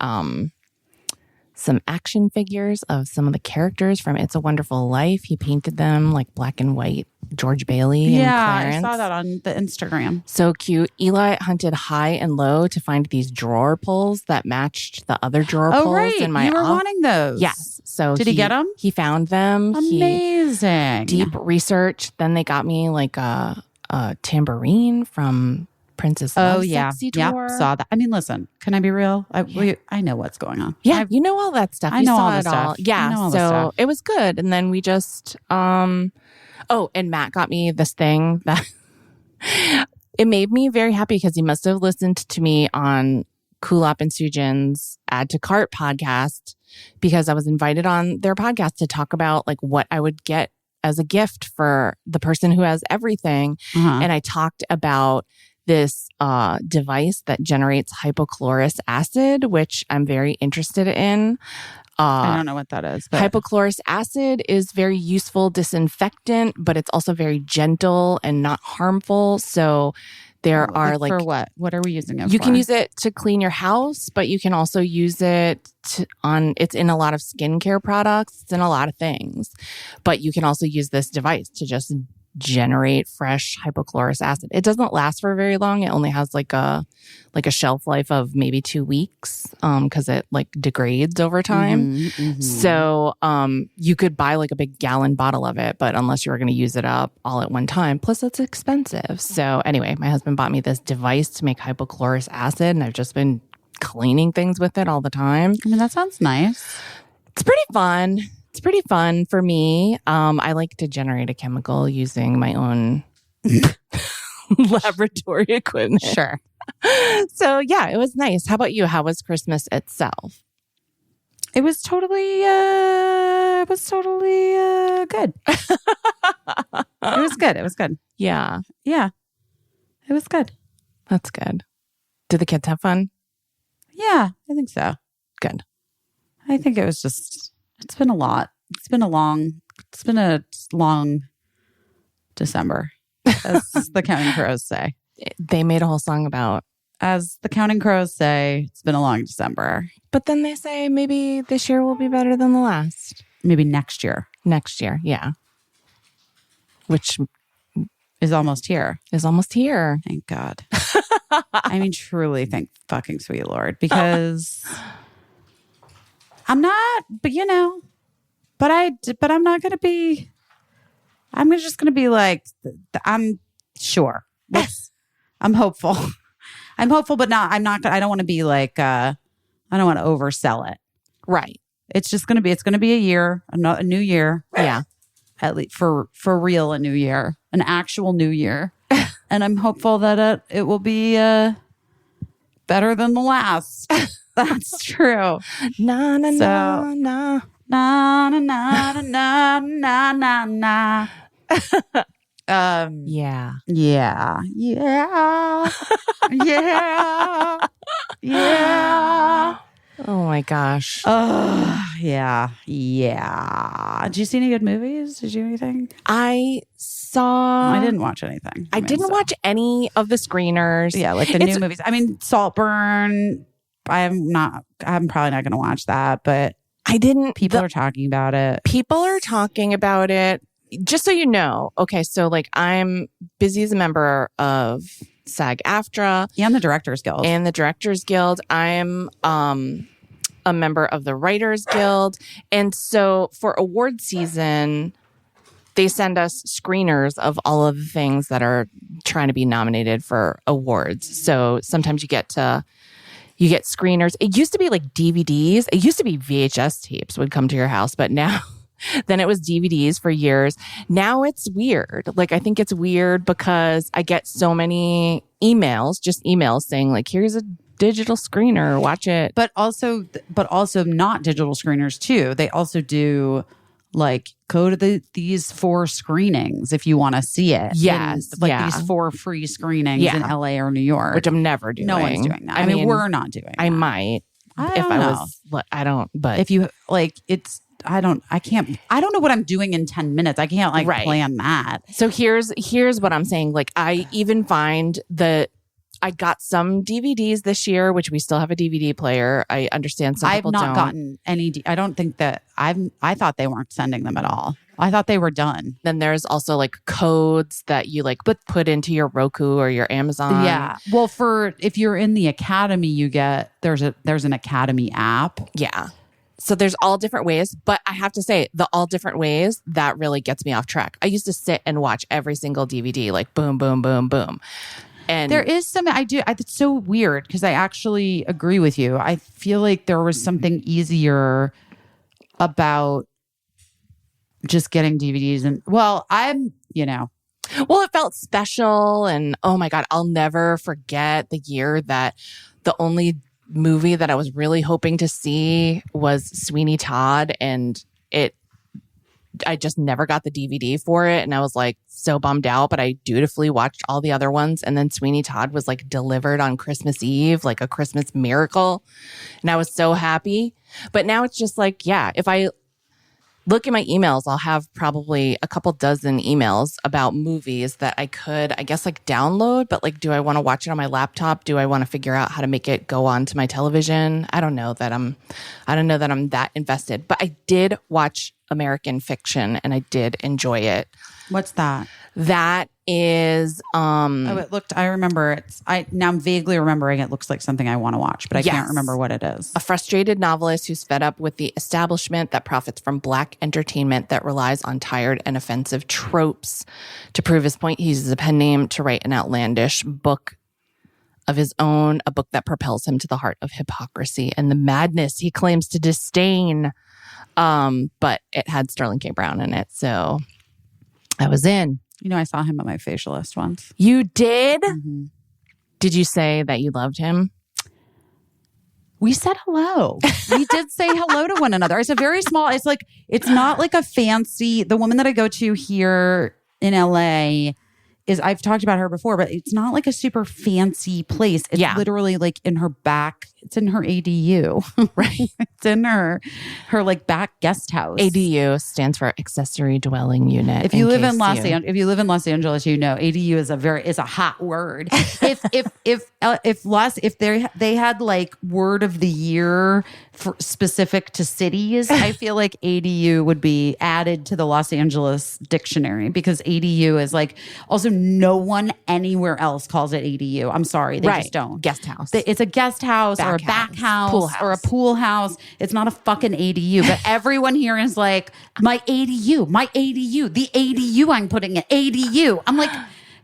some action figures of some of the characters from It's a Wonderful Life. He painted them like black and white, George Bailey and Clarence. I saw that on the Instagram. So cute. Eli hunted high and low to find these drawer pulls that matched the other drawer pulls in my you were wanting those. Yes. So did he get them? He found them. Amazing. Deep research. Then they got me like a tambourine from Princess Sexy Tour. Yep, saw that. I mean, listen, can I be real? I know what's going on. Yeah, you know all that stuff. I know saw all the it stuff. all. Yeah, so it was good. And then we just, and Matt got me this thing that it made me very happy because he must have listened to me on Kulop and Sujin's Add to Cart podcast because I was invited on their podcast to talk about like what I would get as a gift for the person who has everything. Uh-huh. And I talked about this device that generates hypochlorous acid, which I'm very interested in. I don't know what that is. But Hypochlorous acid is very useful disinfectant, but it's also very gentle and not harmful. So there are like... For what? What are we using it for? You can use it to clean your house, but you can also use it it's in a lot of skincare products. It's in a lot of things. But you can also use this device to just generate fresh hypochlorous acid. It doesn't last for very long. It only has like a shelf life of maybe 2 weeks because it like degrades over time. Mm-hmm. So you could buy like a big gallon bottle of it, but unless you were going to use it up all at one time, plus it's expensive. So anyway, my husband bought me this device to make hypochlorous acid, and I've just been cleaning things with it all the time. I mean, that sounds nice. It's pretty fun. It's pretty fun for me. I like to generate a chemical using my own laboratory equipment. Sure. So yeah, it was nice. How about you? How was Christmas itself? It was totally good. It was good. It was good. Yeah. Yeah. It was good. That's good. Did the kids have fun? Yeah, I think so. Good. I think it was just, it's been a lot. It's been a long December, as the Counting Crows say. They made a whole song about as the Counting Crows say, it's been a long December. But then they say maybe this year will be better than the last. Maybe next year. Next year, yeah. Which is almost here. Thank God. I mean, truly, thank fucking sweet Lord. Because I'm not, but I'm not going to be, I'm just going to be like, I'm sure. I'm hopeful. I'm hopeful, but not, I don't want to be like, I don't want to oversell it. Right. It's going to be a year, a new year. Yeah. At least for real, a new year, an actual new year. And I'm hopeful that it will be better than the last. That's true. Na na na na na na na na na na na. Yeah. Yeah. Oh my gosh. Yeah. Did you see any good movies? Did you do anything? I didn't watch anything. I didn't watch any of the screeners. Yeah, like the new movies. I mean, Saltburn. I'm probably not going to watch that, but I didn't. People are talking about it. People are talking about it. Just so you know, okay, so like I'm busy as a member of SAG-AFTRA and the Directors Guild. I'm a member of the Writers Guild, and so for award season, they send us screeners of all of the things that are trying to be nominated for awards. So sometimes you get screeners. It used to be like DVDs. It used to be VHS tapes would come to your house, but now. Then it was DVDs for years. Now it's weird. Like, I think it's weird because I get so many emails saying like, here's a digital screener, watch it. But also not digital screeners too. They also do like go to these 4 screenings if you want to see it. Yes. These 4 free screenings in LA or New York. Which I'm never doing. No one's doing that. I mean, we're not doing that. I might. But if you like, I don't know what I'm doing in 10 minutes. I can't plan that. So here's what I'm saying. Like, I even find that I got some DVDs this year, which we still have a DVD player. I understand some people don't. I've not gotten any. I don't think that I thought they weren't sending them at all. I thought they were done. Then there's also like codes that you like put into your Roku or your Amazon. Yeah. Well, if you're in the Academy, you get there's an Academy app. Yeah. So there's all different ways, but I have to say the all different ways that really gets me off track. I used to sit and watch every single DVD, like boom, boom, boom, boom. And there is some, it's so weird because I actually agree with you. I feel like there was something easier about just getting DVDs it felt special. And oh my God, I'll never forget the year that the only movie that I was really hoping to see was Sweeney Todd, and I just never got the DVD for it, and I was like so bummed out, but I dutifully watched all the other ones, and then Sweeney Todd was like delivered on Christmas Eve, like a Christmas miracle, and I was so happy. But now it's just like, yeah, if I look at my emails, I'll have probably a couple dozen emails about movies that I could, I guess, like download. But like, do I want to watch it on my laptop? Do I want to figure out how to make it go on to my television? I don't know that I'm that invested. But I did watch American Fiction and I did enjoy it. What's that? That is I remember now I'm vaguely remembering it looks like something I want to watch, but I can't remember what it is. A frustrated novelist who's fed up with the establishment that profits from Black entertainment that relies on tired and offensive tropes. To prove his point, he uses a pen name to write an outlandish book of his own, a book that propels him to the heart of hypocrisy and the madness he claims to disdain. But it had Sterling K. Brown in it, so I was in. I saw him at my facialist once. You did? Mm-hmm. Did you say that you loved him? We said hello. We did say hello to one another. It's a very small, it's not like a fancy, the woman that I go to here in LA is I've talked about her before, but it's not like a super fancy place. It's literally like in her back. It's in her ADU, right? It's in her like back guest house. ADU stands for accessory dwelling unit. If you live in Los Angeles, you know ADU is a hot word. if they had like word of the year for specific to cities, I feel like ADU would be added to the Los Angeles dictionary because ADU is like also no one anywhere else calls it ADU. I'm sorry, they just don't. Guest house. It's a guest house or a back house or a pool house. It's not a fucking ADU, but everyone here is like my ADU, the ADU I'm putting it, ADU. I'm like,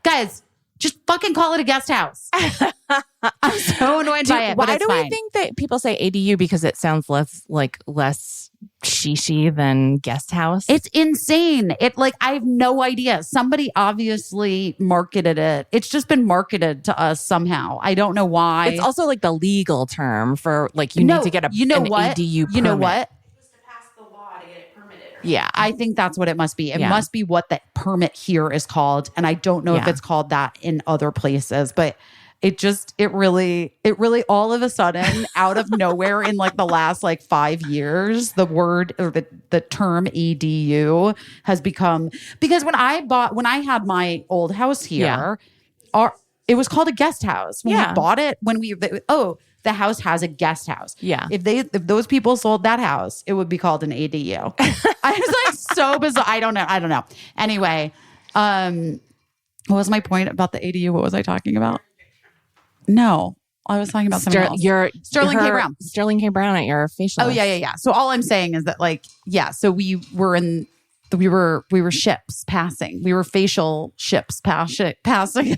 guys, just fucking call it a guest house. I'm so annoyed by it. Why do we think that people say ADU? Because it sounds less shishi than guest house. It's insane. I have no idea. Somebody obviously marketed it. It's just been marketed to us somehow. I don't know why. It's also like the legal term for like you need to get an ADU permit. You know what? Yeah. I think that's what it must be. It must be what the permit here is called. And I don't know if it's called that in other places, but it really all of a sudden out of nowhere in like the last like 5 years, the word or the term ADU has become, because when I had my old house here, it was called a guest house. When we bought it, the house has a guest house. Yeah. If those people sold that house, it would be called an ADU. I was like so bizarre. I don't know. Anyway, what was my point about the ADU? What was I talking about? No, I was talking about something else. Sterling K. Brown. Sterling K. Brown at your facial. Oh yeah. So all I'm saying is that so we were ships passing. We were facial ships passing.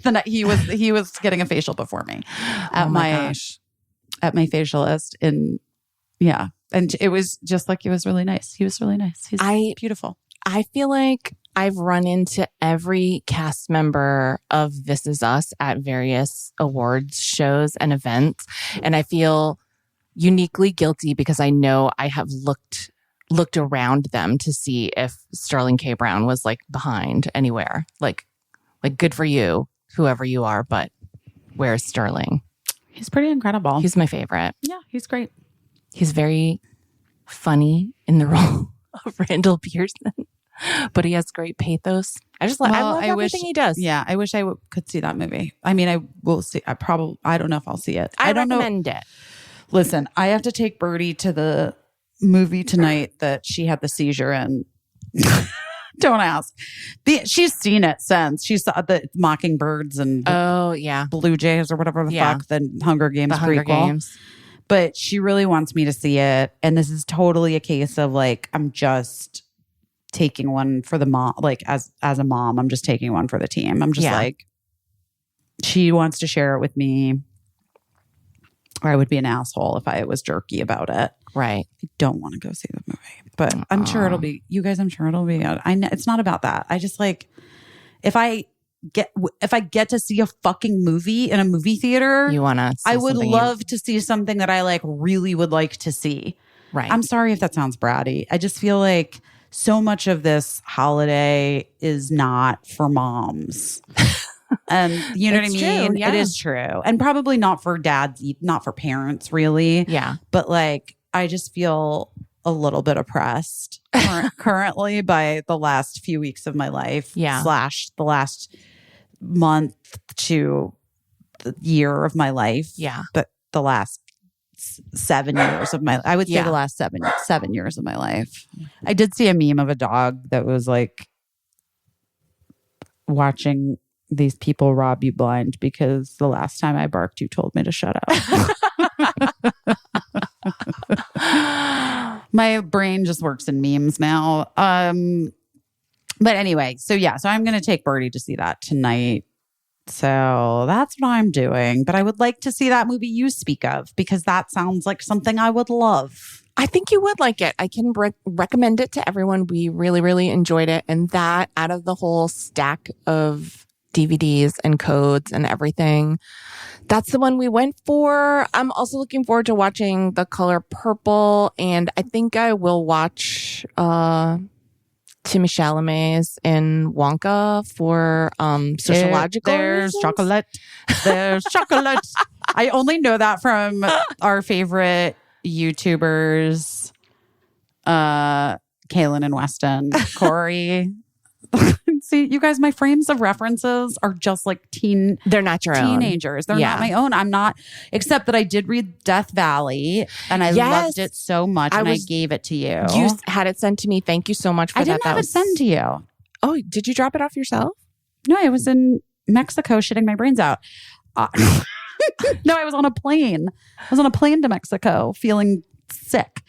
The night he was getting a facial before me at my facialist and it was just like, it was really nice. He was really nice. He's beautiful. I feel like I've run into every cast member of This Is Us at various awards shows and events. And I feel uniquely guilty because I know I have looked around them to see if Sterling K. Brown was like behind anywhere. Like good for you, whoever you are, but where's Sterling? He's pretty incredible. He's my favorite. Yeah, he's great. He's very funny in the role of Randall Pearson, but he has great pathos. I love everything he does. Yeah, I wish I could see that movie. I mean, I will see. I don't know if I'll see it. I don't recommend it. Listen, I have to take Birdie to the movie tonight that she had the seizure in. Don't ask. She's seen it since. She saw the Mockingbirds and Blue Jays or whatever the fuck, the Hunger Games prequel. But she really wants me to see it. And this is totally a case of like, I'm just taking one for the mom. Like as a mom, I'm just taking one for the team. I'm just like, she wants to share it with me. Or I would be an asshole if I was jerky about it. Right. I don't want to go see the movie, but I'm sure it'll be, you guys, I'm sure it'll be, I know it's not about that. I just like, if I get to see a fucking movie in a movie theater, I would love to see something that I like really would like to see. Right. I'm sorry if that sounds bratty. I just feel like so much of this holiday is not for moms. And you know what I mean? True, yeah. It is true. And probably not for dads, not for parents really. Yeah. But like, I just feel a little bit oppressed currently by the last few weeks of my life. Yeah. / the last month to the year of my life. Yeah. But the last 7 years of my life. I would say the last seven years of my life. I did see a meme of a dog that was like watching these people rob you blind because the last time I barked, you told me to shut up. My brain just works in memes now. But anyway, so I'm going to take Birdie to see that tonight. So that's what I'm doing. But I would like to see that movie you speak of because that sounds like something I would love. I think you would like it. I can recommend it to everyone. We really, really enjoyed it. And that out of the whole stack of DVDs and codes and everything, that's the one we went for. I'm also looking forward to watching The Color Purple. And I think I will watch Timmy Chalamet's in Wonka for sociological There's reasons? chocolate. There's chocolate. I only know that from our favorite YouTubers, Kaylin and Weston, Corey. See, you guys, my frames of references are just like They're not your teenagers. They're not my own. I'm not, except that I did read Death Valley and I loved it so much and I gave it to you. You had it sent to me. Thank you so much for that. I didn't have it sent to you. Oh, did you drop it off yourself? No, I was in Mexico shitting my brains out. No, I was on a plane. I was on a plane to Mexico feeling sick.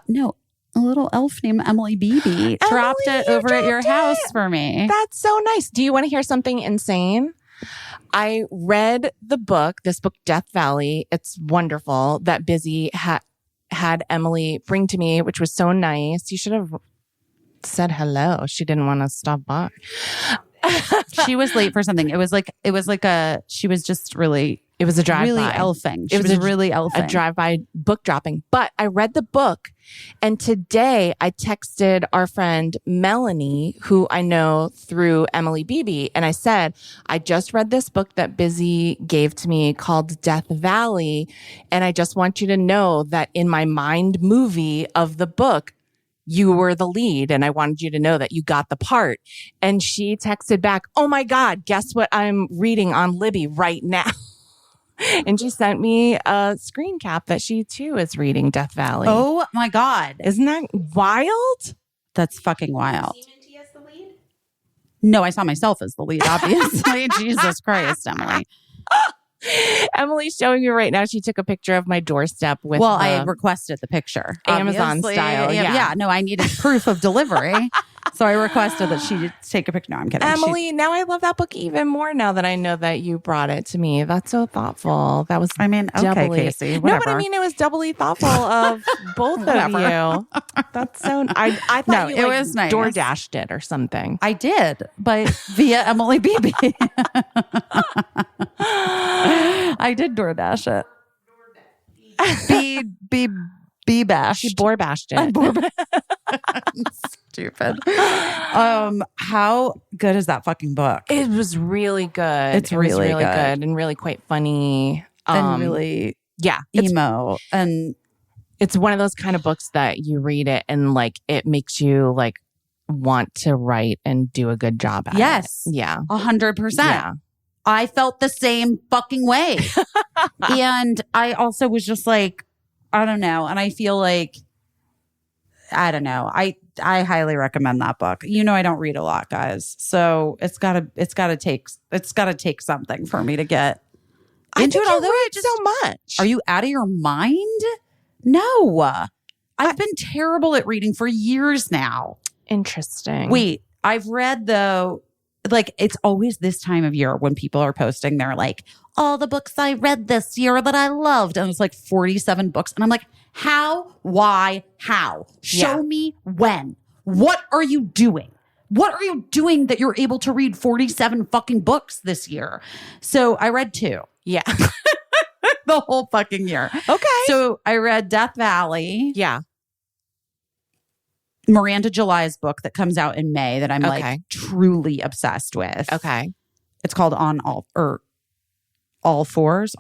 No, a little elf named Emily Beebe dropped it over at your house for me. That's so nice. Do you want to hear something insane? I read this book, Death Valley. It's wonderful that Busy had Emily bring to me, which was so nice. You should have said hello. She didn't want to stop by. She was late for something. It was like she was just really. It was a drive-by. Really elfing. She was really elfing. A drive-by book dropping. But I read the book, and today I texted our friend Melanie, who I know through Emily Beebe, and I said, I just read this book that Busy gave to me called Death Valley, and I just want you to know that in my mind movie of the book, you were the lead, and I wanted you to know that you got the part. And she texted back, oh my God, guess what I'm reading on Libby right now? And she sent me a screen cap that she too is reading Death Valley. Oh my God. Isn't that wild? That's fucking wild. No, I saw myself as the lead, obviously. Jesus Christ, Emily. Emily's showing you right now. She took a picture of my doorstep with I had requested the picture. Amazon obviously. style. Yeah. No, I needed proof of delivery. So I requested that she take a picture. No, I'm kidding. Emily, now I love that book even more now that I know that you brought it to me. That's so thoughtful. That was okay, Casey, whatever. No, but I mean, it was doubly thoughtful of both of you. That's so, I thought it was nice. DoorDashed it or something. I did, but via Emily Beebe. I did DoorDash it. Be bashed. She bore bashed it. Stupid. How good is that fucking book? It was really good. It's really good and really quite funny. And really emo. And it's one of those kind of books that you read it and like it makes you like want to write and do a good job at it. Yes. Yeah. 100%. Yeah. I felt the same fucking way. And I also was just like, I don't know. And I feel like, I don't know. I highly recommend that book. You know, I don't read a lot, guys. So it's gotta take something for me to get into it. Although I just so much. Are you out of your mind? No. I've been terrible at reading for years now. Interesting. Wait, I've read though, like it's always this time of year when people are posting, they're like, all the books I read this year that I loved. And it was like 47 books. And I'm like, how? Why? How? Show me when. What are you doing? What are you doing that you're able to read 47 fucking books this year? So I read 2. Yeah. The whole fucking year. Okay. So I read Death Valley. Yeah. Miranda July's book that comes out in May that I'm like truly obsessed with. Okay. It's called All Fours.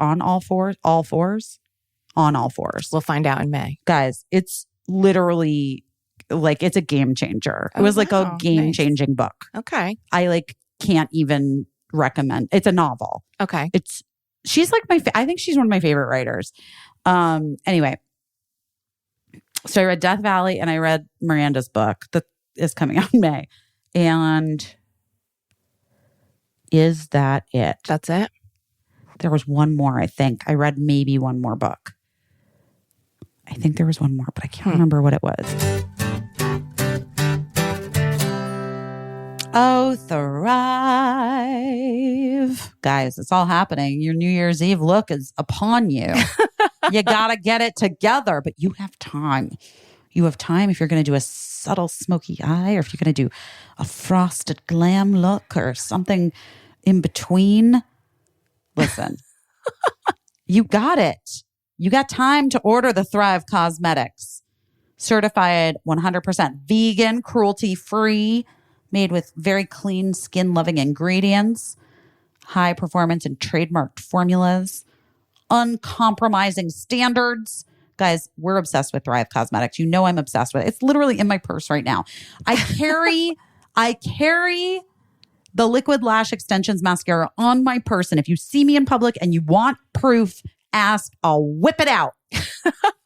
We'll find out in May. Guys, it's literally like it's a game changer. It was like a game changing book. Okay. I like can't even recommend. It's a novel. Okay. She's like I think she's one of my favorite writers. Anyway. So I read Death Valley and I read Miranda's book that is coming out in May. And is that it? That's it? There was one more, I think. I read maybe one more book. I think there was one more, but I can't remember what it was. Oh, thrive. Guys, it's all happening. Your New Year's Eve look is upon you. You got to get it together, but you have time. You have time if you're going to do a subtle smoky eye or if you're going to do a frosted glam look or something in between. Listen, you got it. You got time to order the Thrive Cosmetics. certified 100% vegan, cruelty-free, made with very clean, skin-loving ingredients, high performance and trademarked formulas, uncompromising standards. Guys, we're obsessed with Thrive Cosmetics. You know I'm obsessed with it. It's literally in my purse right now. I carry the Liquid Lash Extensions Mascara on my purse. And if you see me in public and you want proof, ask, I'll whip it out.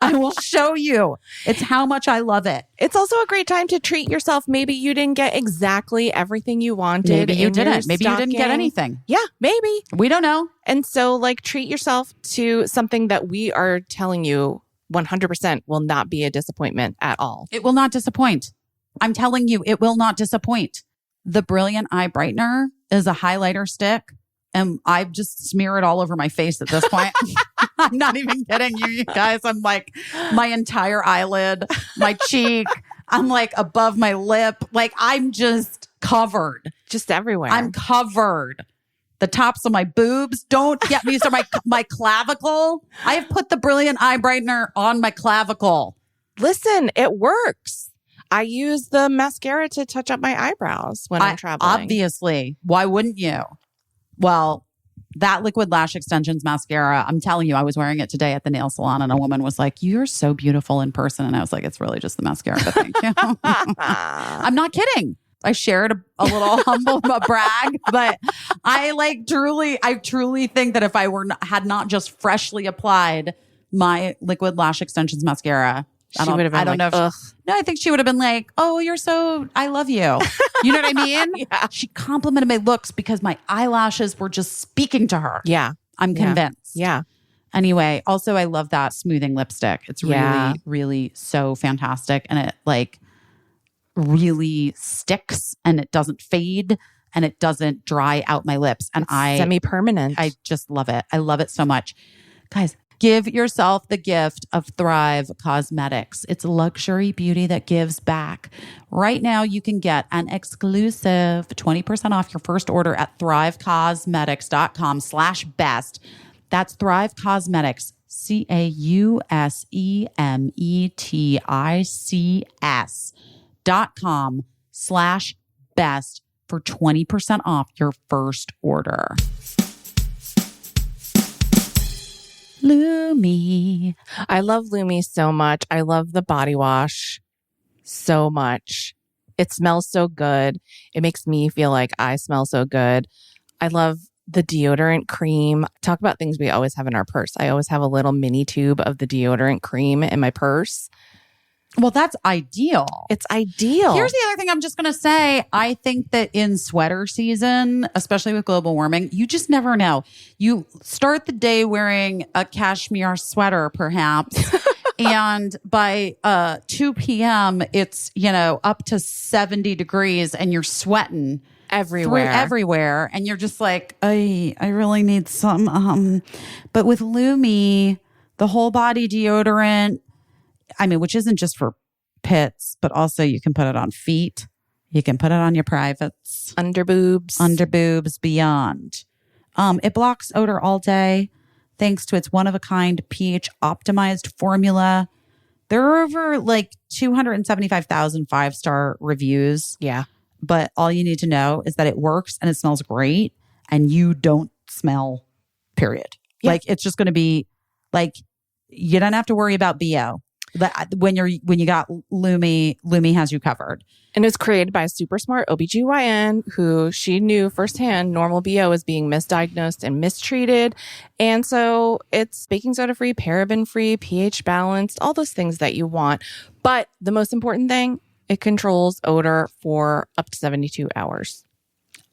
I will show you. It's how much I love it. It's also a great time to treat yourself. Maybe you didn't get exactly everything you wanted. Maybe you didn't. Maybe you didn't get anything. Yeah, maybe. We don't know. And so like treat yourself to something that we are telling you 100% will not be a disappointment at all. It will not disappoint. I'm telling you, it will not disappoint. The Brilliant Eye Brightener is a highlighter stick. And I just smear it all over my face at this point. I'm not even kidding you guys. I'm like my entire eyelid, my cheek. I'm like above my lip. Like I'm just covered. Just everywhere. I'm covered. The tops of my boobs. Don't get me started. My clavicle. I have put the Brilliant Eye Brightener on my clavicle. Listen, it works. I use the mascara to touch up my eyebrows when I'm traveling. Obviously. Why wouldn't you? Well, that Liquid Lash Extensions mascara, I'm telling you, I was wearing it today at the nail salon and a woman was like, you're so beautiful in person. And I was like, it's really just the mascara, but thank you. I'm not kidding. I shared a little humble brag, but I truly think that if I had not just freshly applied my Liquid Lash Extensions mascara, she would have been I think she would have been like, oh, I love you. You know what I mean? Yeah. She complimented my looks because my eyelashes were just speaking to her. Yeah. I'm convinced. Yeah. Anyway, also I love that smoothing lipstick. It's really, really so fantastic. And it like really sticks and it doesn't fade and it doesn't dry out my lips. And it's semi-permanent. I just love it. I love it so much. Guys, give yourself the gift of Thrive Cosmetics. It's luxury beauty that gives back. Right now, you can get an exclusive 20% off your first order at thrivecosmetics.com/best. That's Thrive Cosmetics, CAUSEMETICS.com/best for 20% off your first order. Loumi. I love Loumi so much. I love the body wash so much. It smells so good. It makes me feel like I smell so good. I love the deodorant cream. Talk about things we always have in our purse. I always have a little mini tube of the deodorant cream in my purse. Well, that's ideal. It's ideal. Here's the other thing I'm just going to say. I think that in sweater season, especially with global warming, you just never know. You start the day wearing a cashmere sweater, perhaps, and by 2 p.m., it's, up to 70 degrees and you're sweating everywhere. And you're just like, I really need some. But with Loumi, the whole body deodorant, which isn't just for pits, but also you can put it on feet. You can put it on your privates. Under boobs, beyond. It blocks odor all day thanks to its one-of-a-kind pH optimized formula. There are over 275,000 5-star reviews. Yeah. But all you need to know is that it works and it smells great and you don't smell, period. Yeah. It's just going to be you don't have to worry about BO. When you got Loumi has you covered. And it was created by a super smart OBGYN who she knew firsthand normal BO is being misdiagnosed and mistreated. And so it's baking soda free, paraben free, pH balanced, all those things that you want. But the most important thing, it controls odor for up to 72 hours.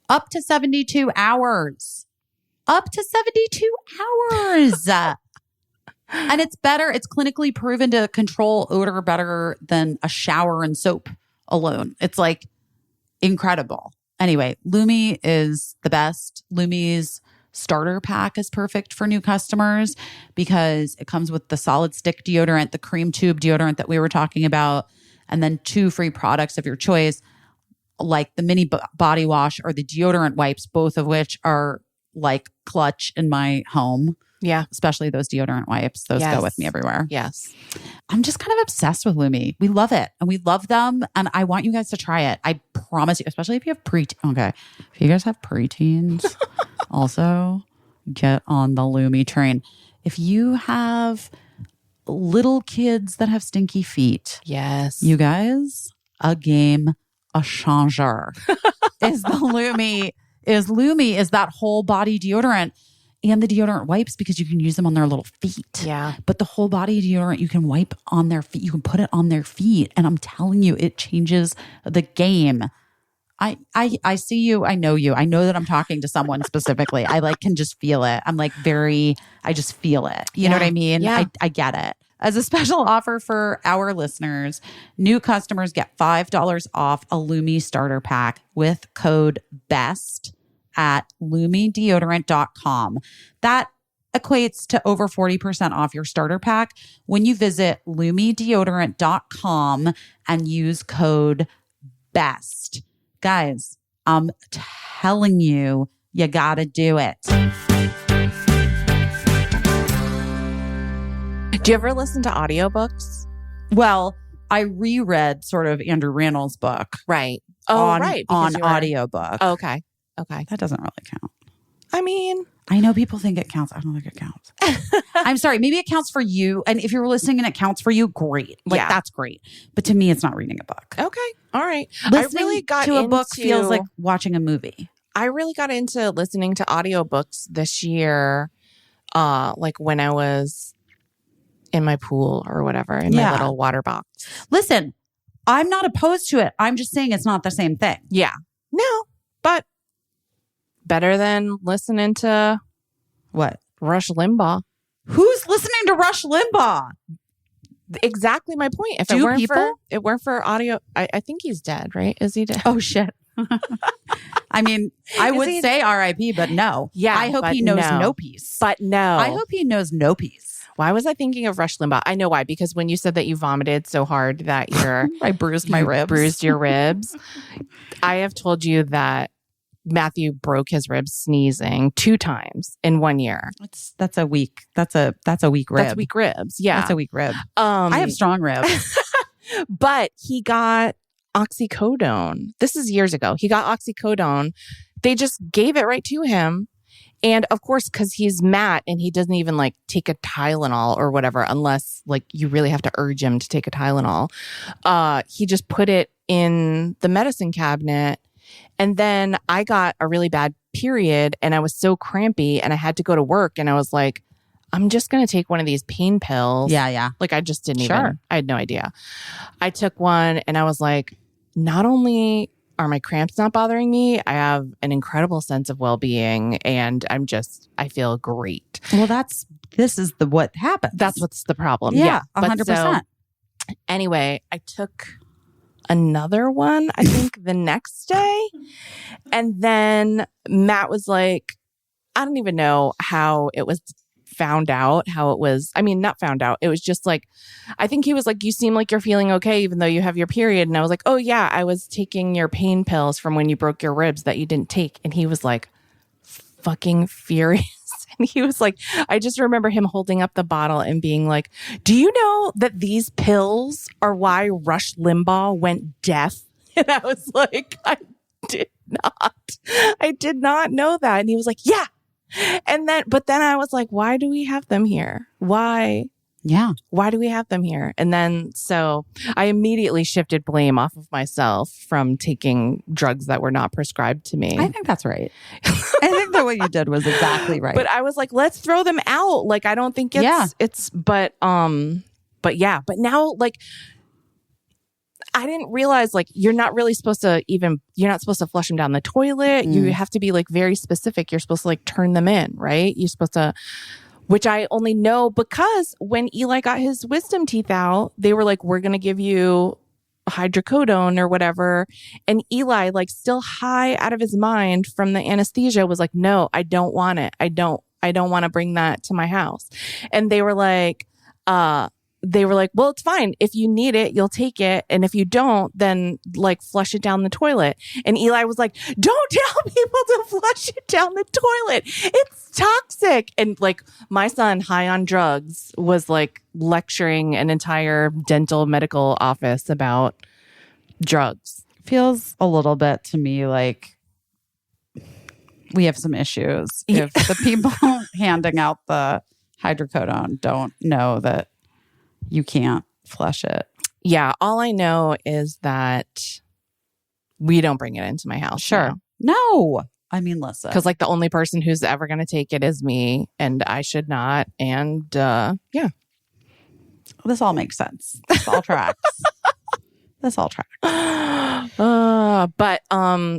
Up to 72 hours. Up to 72 hours. And it's better. It's clinically proven to control odor better than a shower and soap alone. It's incredible. Anyway, Loumi is the best. Loumi's starter pack is perfect for new customers because it comes with the solid stick deodorant, the cream tube deodorant that we were talking about, and then 2 free products of your choice, like the mini body wash or the deodorant wipes, both of which are clutch in my home. Yeah. Especially those deodorant wipes. Those go with me everywhere. Yes. I'm just kind of obsessed with Lumi. We love it and we love them. And I want you guys to try it. I promise you, especially if you have okay. If you guys have preteens, also get on the Lumi train. If you have little kids that have stinky feet. Yes. You guys, a game, a changer is the Lumi. Lumi is that whole body deodorant and the deodorant wipes because you can use them on their little feet. Yeah. But the whole body deodorant you can wipe on their feet. You can put it on their feet. And I'm telling you, it changes the game. I see you. I know you. I know that I'm talking to someone specifically. I can just feel it. I'm I just feel it. You know what I mean? Yeah. I get it. As a special offer for our listeners, new customers get $5 off a Lumi starter pack with code BEST at LumiDeodorant.com. That equates to over 40% off your starter pack when you visit LumiDeodorant.com and use code BEST. Guys, I'm telling you, you gotta do it. Do you ever listen to audiobooks? Well, I reread sort of Andrew Rannell's book. Right. On because audiobook. Oh, okay. That doesn't really count. I mean, I know people think it counts. I don't think it counts. I'm sorry. Maybe it counts for you. And if you're listening and it counts for you, great. That's great. But to me, it's not reading a book. Okay. All right. Listening I really got to a book into, feels like watching a movie. I really got into listening to audiobooks this year, when I was in my pool or whatever, in my little water box. Listen, I'm not opposed to it. I'm just saying it's not the same thing. Yeah. No, but better than listening to what? Rush Limbaugh. Who's listening to Rush Limbaugh? Exactly my point. If it weren't for audio, I think he's dead, right? Is he dead? Oh, shit. I mean, I would say RIP, but no. Yeah. I hope he knows no peace. But no. I hope he knows no peace. Why was I thinking of Rush Limbaugh? I know why. Because when you said that you vomited so hard that I bruised my ribs. Bruised your ribs. I have told you that Matthew broke his ribs sneezing 2 times in 1 year. That's a weak rib. That's weak ribs. Yeah. That's a weak rib. I have strong ribs. But he got oxycodone. This is years ago. He got oxycodone. They just gave it right to him. And of course, because he's Matt and he doesn't even take a Tylenol or whatever, unless you really have to urge him to take a Tylenol. He just put it in the medicine cabinet. And then I got a really bad period and I was so crampy and I had to go to work. And I was like, I'm just going to take one of these pain pills. Yeah. I just didn't even, I had no idea. I took one and I was like, not only are my cramps not bothering me, I have an incredible sense of well-being and I feel great. Well, this is what happens. That's what's the problem. Yeah, 100%. Anyway, I took another one, I think the next day. And then Matt was like, I don't even know how it was found out, not found out. It was just I think he was like, you seem like you're feeling okay, even though you have your period. And I was like, oh yeah, I was taking your pain pills from when you broke your ribs that you didn't take. And he was like fucking furious. And he was like, I just remember him holding up the bottle and being like, do you know that these pills are why Rush Limbaugh went deaf? And I was like, I did not know that. And he was like, yeah. But then I was like, why do we have them here? Why? Yeah. Why do we have them here? And then so I immediately shifted blame off of myself from taking drugs that were not prescribed to me. I think that's right. I think that what you did was exactly right. But I was like, let's throw them out. I don't think but yeah. But now I didn't realize you're not supposed to flush them down the toilet. You have to be very specific. You're supposed to turn them in, right? You're supposed to, which I only know because when Eli got his wisdom teeth out, they were like, we're going to give you hydrocodone or whatever. And Eli, still high out of his mind from the anesthesia, was like, no, I don't want it. I don't want to bring that to my house. And they were like, they were like, well, it's fine. If you need it, you'll take it. And if you don't, then like flush it down the toilet. And Eli was like, don't tell people to flush it down the toilet. It's toxic. And like my son, high on drugs, was like lecturing an entire dental medical office about drugs. Feels a little bit to me like we have some issues if the people handing out the hydrocodone don't know that you can't flush it. Yeah. All I know is that we don't bring it into my house. Sure. No. I mean, listen. Because like the only person who's ever going to take it is me, and I should not. And yeah. This all makes sense. This all tracks. This all tracks. But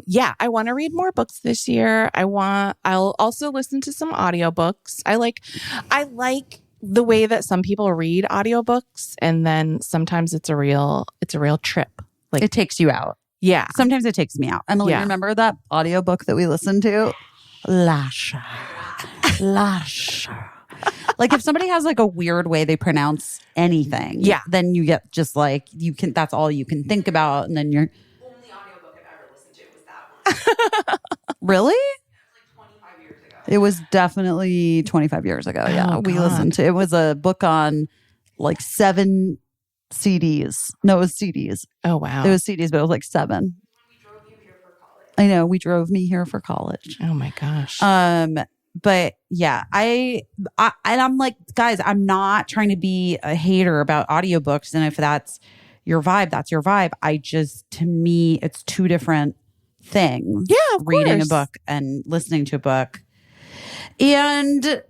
yeah, I want to read more books this year. I'll also listen to some audiobooks. I like the way that some people read audiobooks, and then sometimes it's a real trip. Like it takes you out. Yeah. Sometimes it takes me out. Emily, remember that audiobook that we listened to? Lasher. Like if somebody has like a weird way they pronounce anything, then you get just like that's all you can think about, and then you're only audiobook I've ever listened to was that one. Really? It was like 25 years ago. It was definitely 25 years ago. Yeah. We listened to it. Was a book on like 7 CDs. No, it was CDs. Oh wow. It was CDs, but it was like 7. We drove you here for college. I know, we drove me here for college. Oh my gosh. But yeah, and I'm like, guys, I'm not trying to be a hater about audiobooks. And if that's your vibe, that's your vibe. To me, it's two different things. Yeah, of reading course. a book and listening to a book. And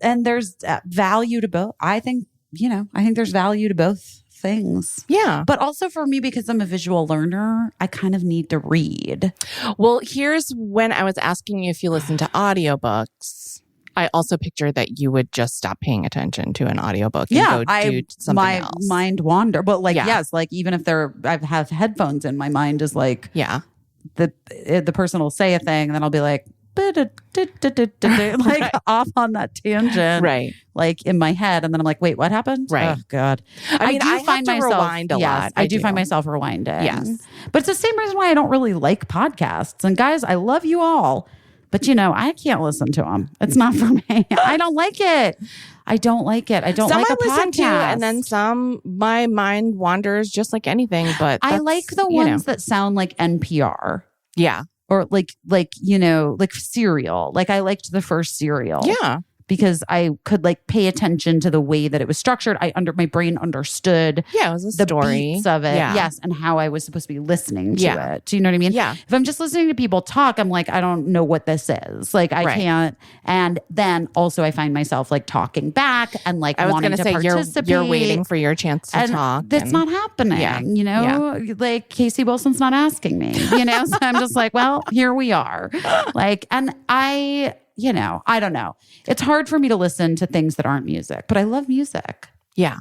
there's value to both. I think there's value to both things. Yeah. But also for me, because I'm a visual learner, I kind of need to read. Well, here's when I was asking you if you listen to audiobooks. I also pictured that you would just stop paying attention to an audiobook and go do something my else. mind wander. But like, yes, like even if I have headphones in, my mind is like, the person will say a thing and then I'll be like, like off on that tangent, right? Like in my head, and then I'm like, "Wait, what happened?" Right? Oh God, I mean, I find myself rewind a lot. I do find myself rewinding. Yes, but it's the same reason why I don't really like podcasts. And guys, I love you all, but I can't listen to them. It's not for me. I don't like it. I don't like it. I don't some like a I listen podcast. to, and then some my mind wanders just like anything. But I like the ones that sound like NPR. Yeah. Or like Serial. Like I liked the first Serial. Yeah. Because I could like pay attention to the way that it was structured. My brain understood it was the story beats of it. Yeah. Yes. And how I was supposed to be listening to it. Do you know what I mean? Yeah. If I'm just listening to people talk, I'm like, I don't know what this is. Like I can't. And then also I find myself like talking back and like I was wanting going to say participate. you're waiting for your chance to talk. That's not happening. Yeah. Like Casey Wilson's not asking me, So I'm just like, well, here we are. Like, and I don't know. It's hard for me to listen to things that aren't music, but I love music. Yeah.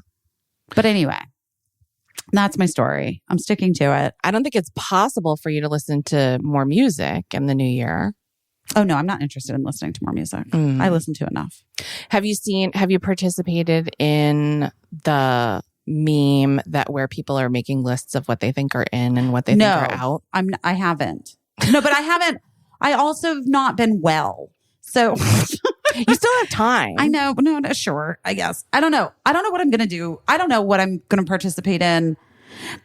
But anyway, that's my story. I'm sticking to it. I don't think it's possible for you to listen to more music in the new year. Oh, no, I'm not interested in listening to more music. I listen to enough. Have you participated in the meme where people are making lists of what they think are in and what they think are out? I haven't. No, but I haven't. I also have not been well. So you still have time. I know, but no, sure, I guess. I don't know what I'm going to do. I don't know what I'm going to participate in.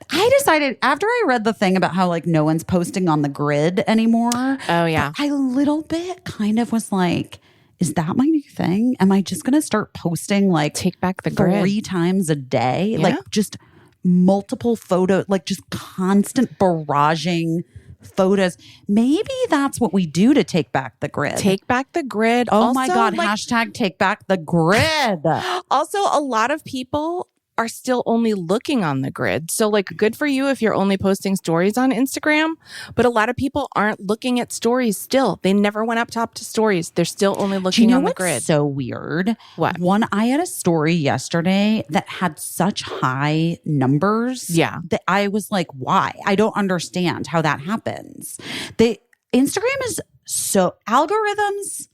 I decided after I read the thing about how like no one's posting on the grid anymore. Oh yeah. I a little bit kind of was like, is that my new thing? Am I just going to start posting like take back the grid 3 times a day? Yeah. Like just multiple photos, like just constant barraging photos. Maybe that's what we do to take back the grid. Take back the grid. Oh also, my God. Hashtag take back the grid. Also, a lot of people are still only looking on the grid. So like good for you if you're only posting stories on Instagram, but a lot of people aren't looking at stories still. They never went up top to stories. They're still only looking on the grid. What's so weird? What? I had a story yesterday that had such high numbers. Yeah. That I was like, why? I don't understand how that happens. Instagram is so algorithms.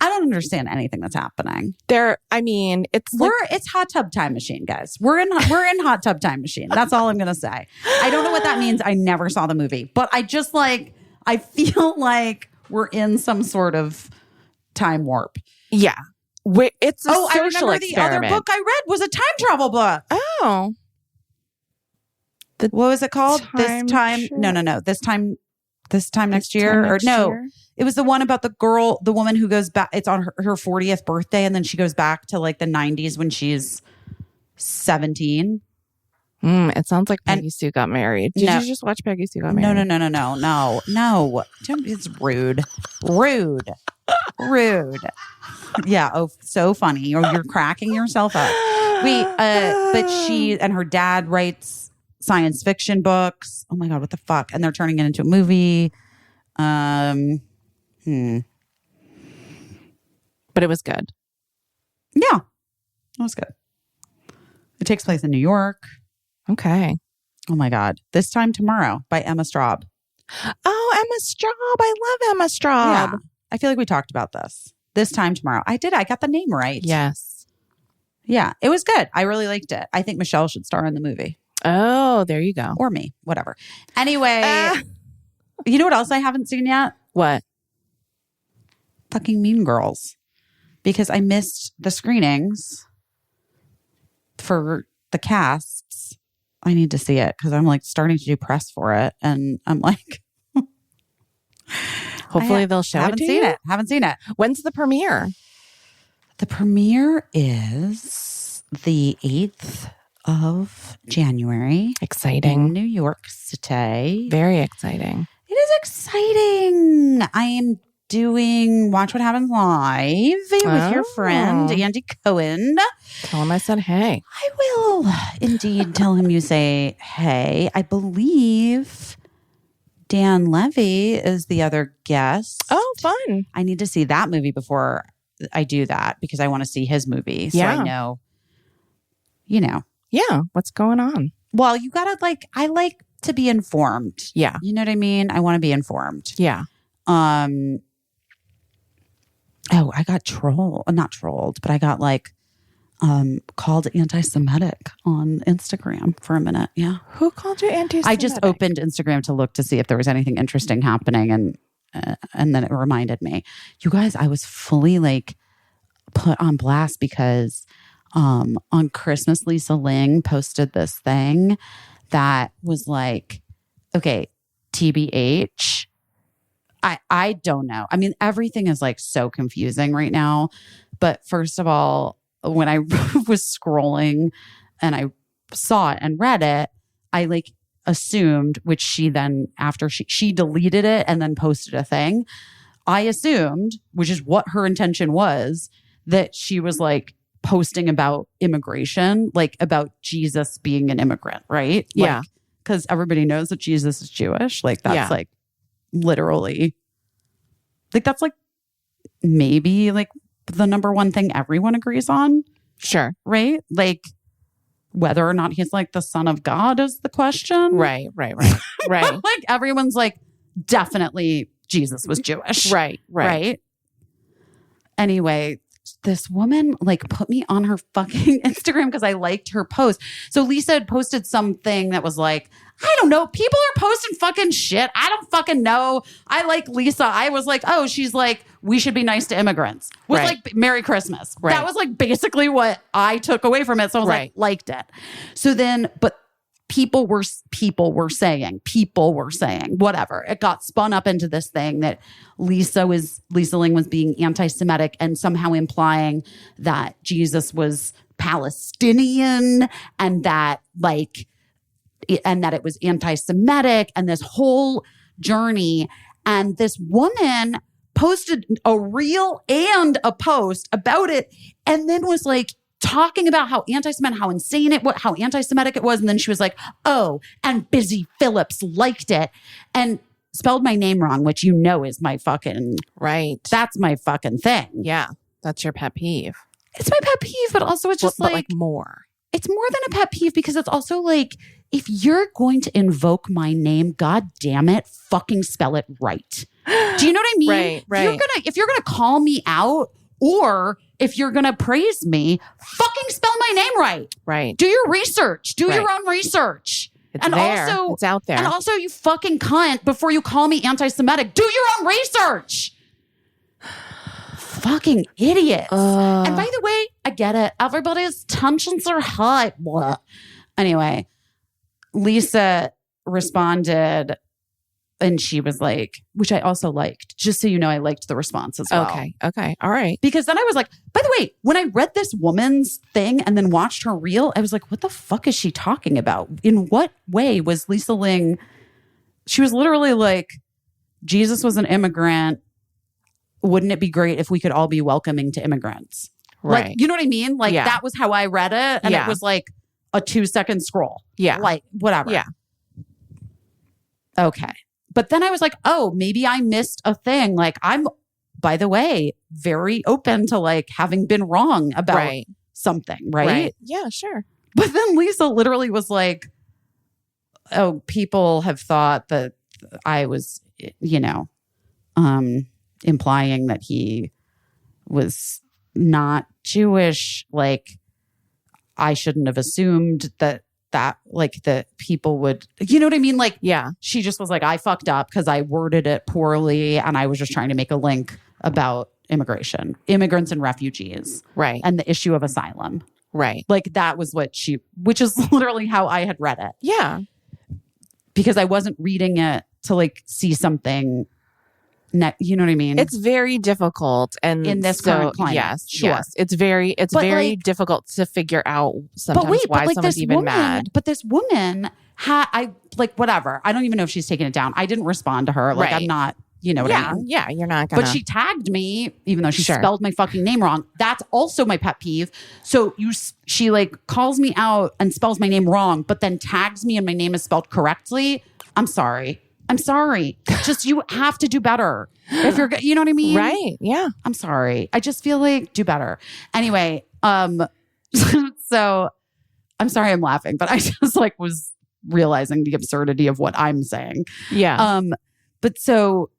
I don't understand anything that's happening. It's Hot Tub Time Machine, guys. We're in Hot Tub Time Machine. That's all I'm gonna say. I don't know what that means. I never saw the movie, but I just like, I feel like we're in some sort of time warp. Yeah. It's a social I remember experiment. the other book I read was a time travel book. Oh. What was it called? Time This time next year? Or no. It was the one about the woman who goes back. It's on her 40th birthday, and then she goes back to like the 90s when she's 17. It sounds like Peggy Sue got married. Did you just watch Peggy Sue got married? No. It's rude. Yeah. Oh, so funny. You're cracking yourself up. But she and her dad writes science fiction books. Oh my God, what the fuck? And they're turning it into a movie. But it was good. Yeah, it was good. It takes place in New York. Okay. Oh my God. This Time Tomorrow by Emma Straub. Oh, Emma Straub. I love Emma Straub. Yeah. I feel like we talked about this. This Time Tomorrow. I did. I got the name right. Yes. Yeah. It was good. I really liked it. I think Michelle should star in the movie. Oh, there you go. Or me. Whatever. Anyway, you know what else I haven't seen yet? What? Fucking Mean Girls. Because I missed the screenings for the casts. I need to see it because I'm like starting to do press for it. And I'm like, hopefully they'll show it to you. Haven't seen it. When's the premiere? The premiere is the 8th of January. Exciting. In New York City. Very exciting. It is exciting. I am doing Watch What Happens Live with your friend, Andy Cohen. Tell him I said hey. I will indeed tell him you say hey. I believe Dan Levy is the other guest. Oh, fun. I need to see that movie before I do that because I want to see his movie. So I know, Yeah. What's going on? Well, you gotta I like to be informed. Yeah. You know what I mean? I want to be informed. Yeah. Oh, I got not trolled, but I got called anti-Semitic on Instagram for a minute. Yeah. Who called you anti-Semitic? I just opened Instagram to look to see if there was anything interesting happening. And then it reminded me, you guys, I was fully put on blast because on Christmas, Lisa Ling posted this thing that was okay, TBH. I don't know. I mean, everything is so confusing right now. But first of all, when I was scrolling and I saw it and read it, I assumed, which she then, after she deleted it and then posted a thing, I assumed, which is what her intention was, that she was posting about immigration, about Jesus being an immigrant, right? Yeah. Because everybody knows that Jesus is Jewish. That's literally, that's maybe the number one thing everyone agrees on. Sure. Right? Whether or not he's the son of God is the question. Right. Everyone's definitely Jesus was Jewish. Right. Anyway, this woman put me on her fucking Instagram because I liked her post. So Lisa had posted something that was I don't know. People are posting fucking shit. I don't fucking know. I like Lisa. I was oh, she's we should be nice to immigrants. Was Merry Christmas. Right. That was basically what I took away from it. So I was liked it. So then, but people were saying, whatever. It got spun up into this thing that Lisa Ling was being anti-Semitic and somehow implying that Jesus was Palestinian and that it was anti-Semitic and this whole journey. And this woman posted a reel and a post about it and then was talking about how anti-Semitic, how insane how anti-Semitic it was. And then she was oh, and Busy Phillips liked it and spelled my name wrong, which is my fucking... Right. That's my fucking thing. Yeah. That's your pet peeve. It's my pet peeve, but also it's just but more. it's more than a pet peeve because it's also like, if you're going to invoke my name, God damn it, fucking spell it right. Do you know what I mean? Right. If you're gonna call me out, or if you're gonna praise me, fucking spell my name right. Right. Do your research. Do your own research. It's there. It's out there. And also, you fucking cunt, before you call me anti-Semitic, do your own research. Fucking idiots. And by the way, I get it. Everybody's tensions are high. Blah. Anyway, Lisa responded and she was like, which I also liked. Just so you know, I liked the response as well. Okay. All right. Because then I was like, by the way, when I read this woman's thing and then watched her reel, I was like, what the fuck is she talking about? In what way was Lisa Ling? She was literally like, Jesus was an immigrant. Wouldn't it be great if we could all be welcoming to immigrants? Right. Like, you know what I mean? Like, that was how I read it. And it was like a 2-second scroll. Yeah. Like, whatever. Yeah. Okay. But then I was like, oh, maybe I missed a thing. Like, I'm, by the way, very open to like having been wrong about something. Right? Yeah, sure. But then Lisa literally was like, oh, people have thought that I was, implying that he was not Jewish. Like, I shouldn't have assumed that like the people would, you know what I mean? Like, she just was like, I fucked up because I worded it poorly and I was just trying to make a link about immigration, immigrants and refugees. Right. And the issue of asylum. Right. Like, that was which is literally how I had read it. Yeah. Because I wasn't reading it to like see something, you know what I mean? It's very difficult, and in this current climate. Yes, it's very difficult to figure out sometimes why someone's even mad. But this woman whatever. I don't even know if she's taken it down. I didn't respond to her. Like, I'm not, you know what I mean? Yeah, you're not gonna. But she tagged me, even though she spelled my fucking name wrong. That's also my pet peeve. So she like calls me out and spells my name wrong, but then tags me and my name is spelled correctly. I'm sorry. Just, you have to do better. If you're, you know what I mean? Right. Yeah. I'm sorry. I just feel like do better. Anyway, so I'm sorry I'm laughing, but I just like was realizing the absurdity of what I'm saying. Yeah. But so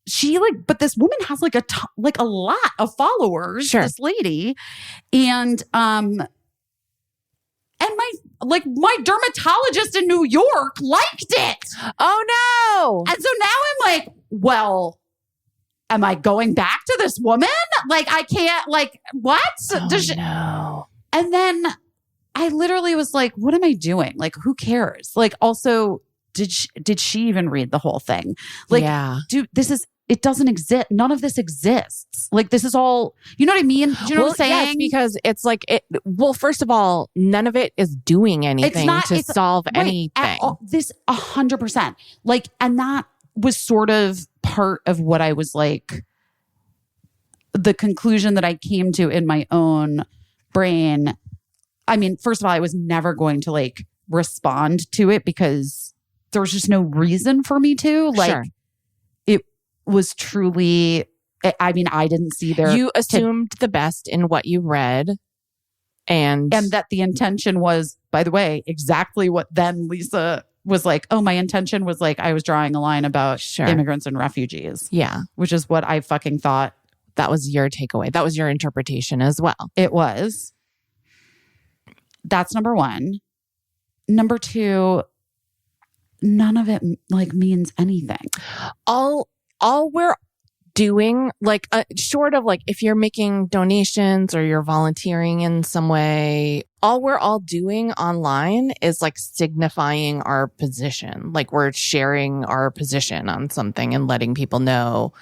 she but this woman has like a lot of followers, this lady. And my dermatologist in New York liked it. Oh no. And so now I'm like, well, am I going back to this woman? Like, I can't, like, what? No. And then I literally was like, what am I doing? Like, who cares? Like, also, did she even read the whole thing? Like, dude, it doesn't exist. None of this exists. Like, this is all, you know what I mean? Do you know what I'm saying? Yes, because it's like, first of all, none of it is doing anything to solve anything. This 100%. Like, and that was sort of part of what I was like, the conclusion that I came to in my own brain. I mean, first of all, I was never going to like respond to it because there was just no reason for me to. Like, it was truly, I mean, I didn't see You assumed the best in what you read. And that the intention was, by the way, exactly what then Lisa was like, oh, my intention was like, I was drawing a line about immigrants and refugees. Yeah. Which is what I fucking thought. That was your takeaway. That was your interpretation as well. It was. That's number one. Number two, none of it like means anything. All we're doing, like, short of like if you're making donations or you're volunteering in some way, all we're all doing online is like signifying our position. Like, we're sharing our position on something and letting people know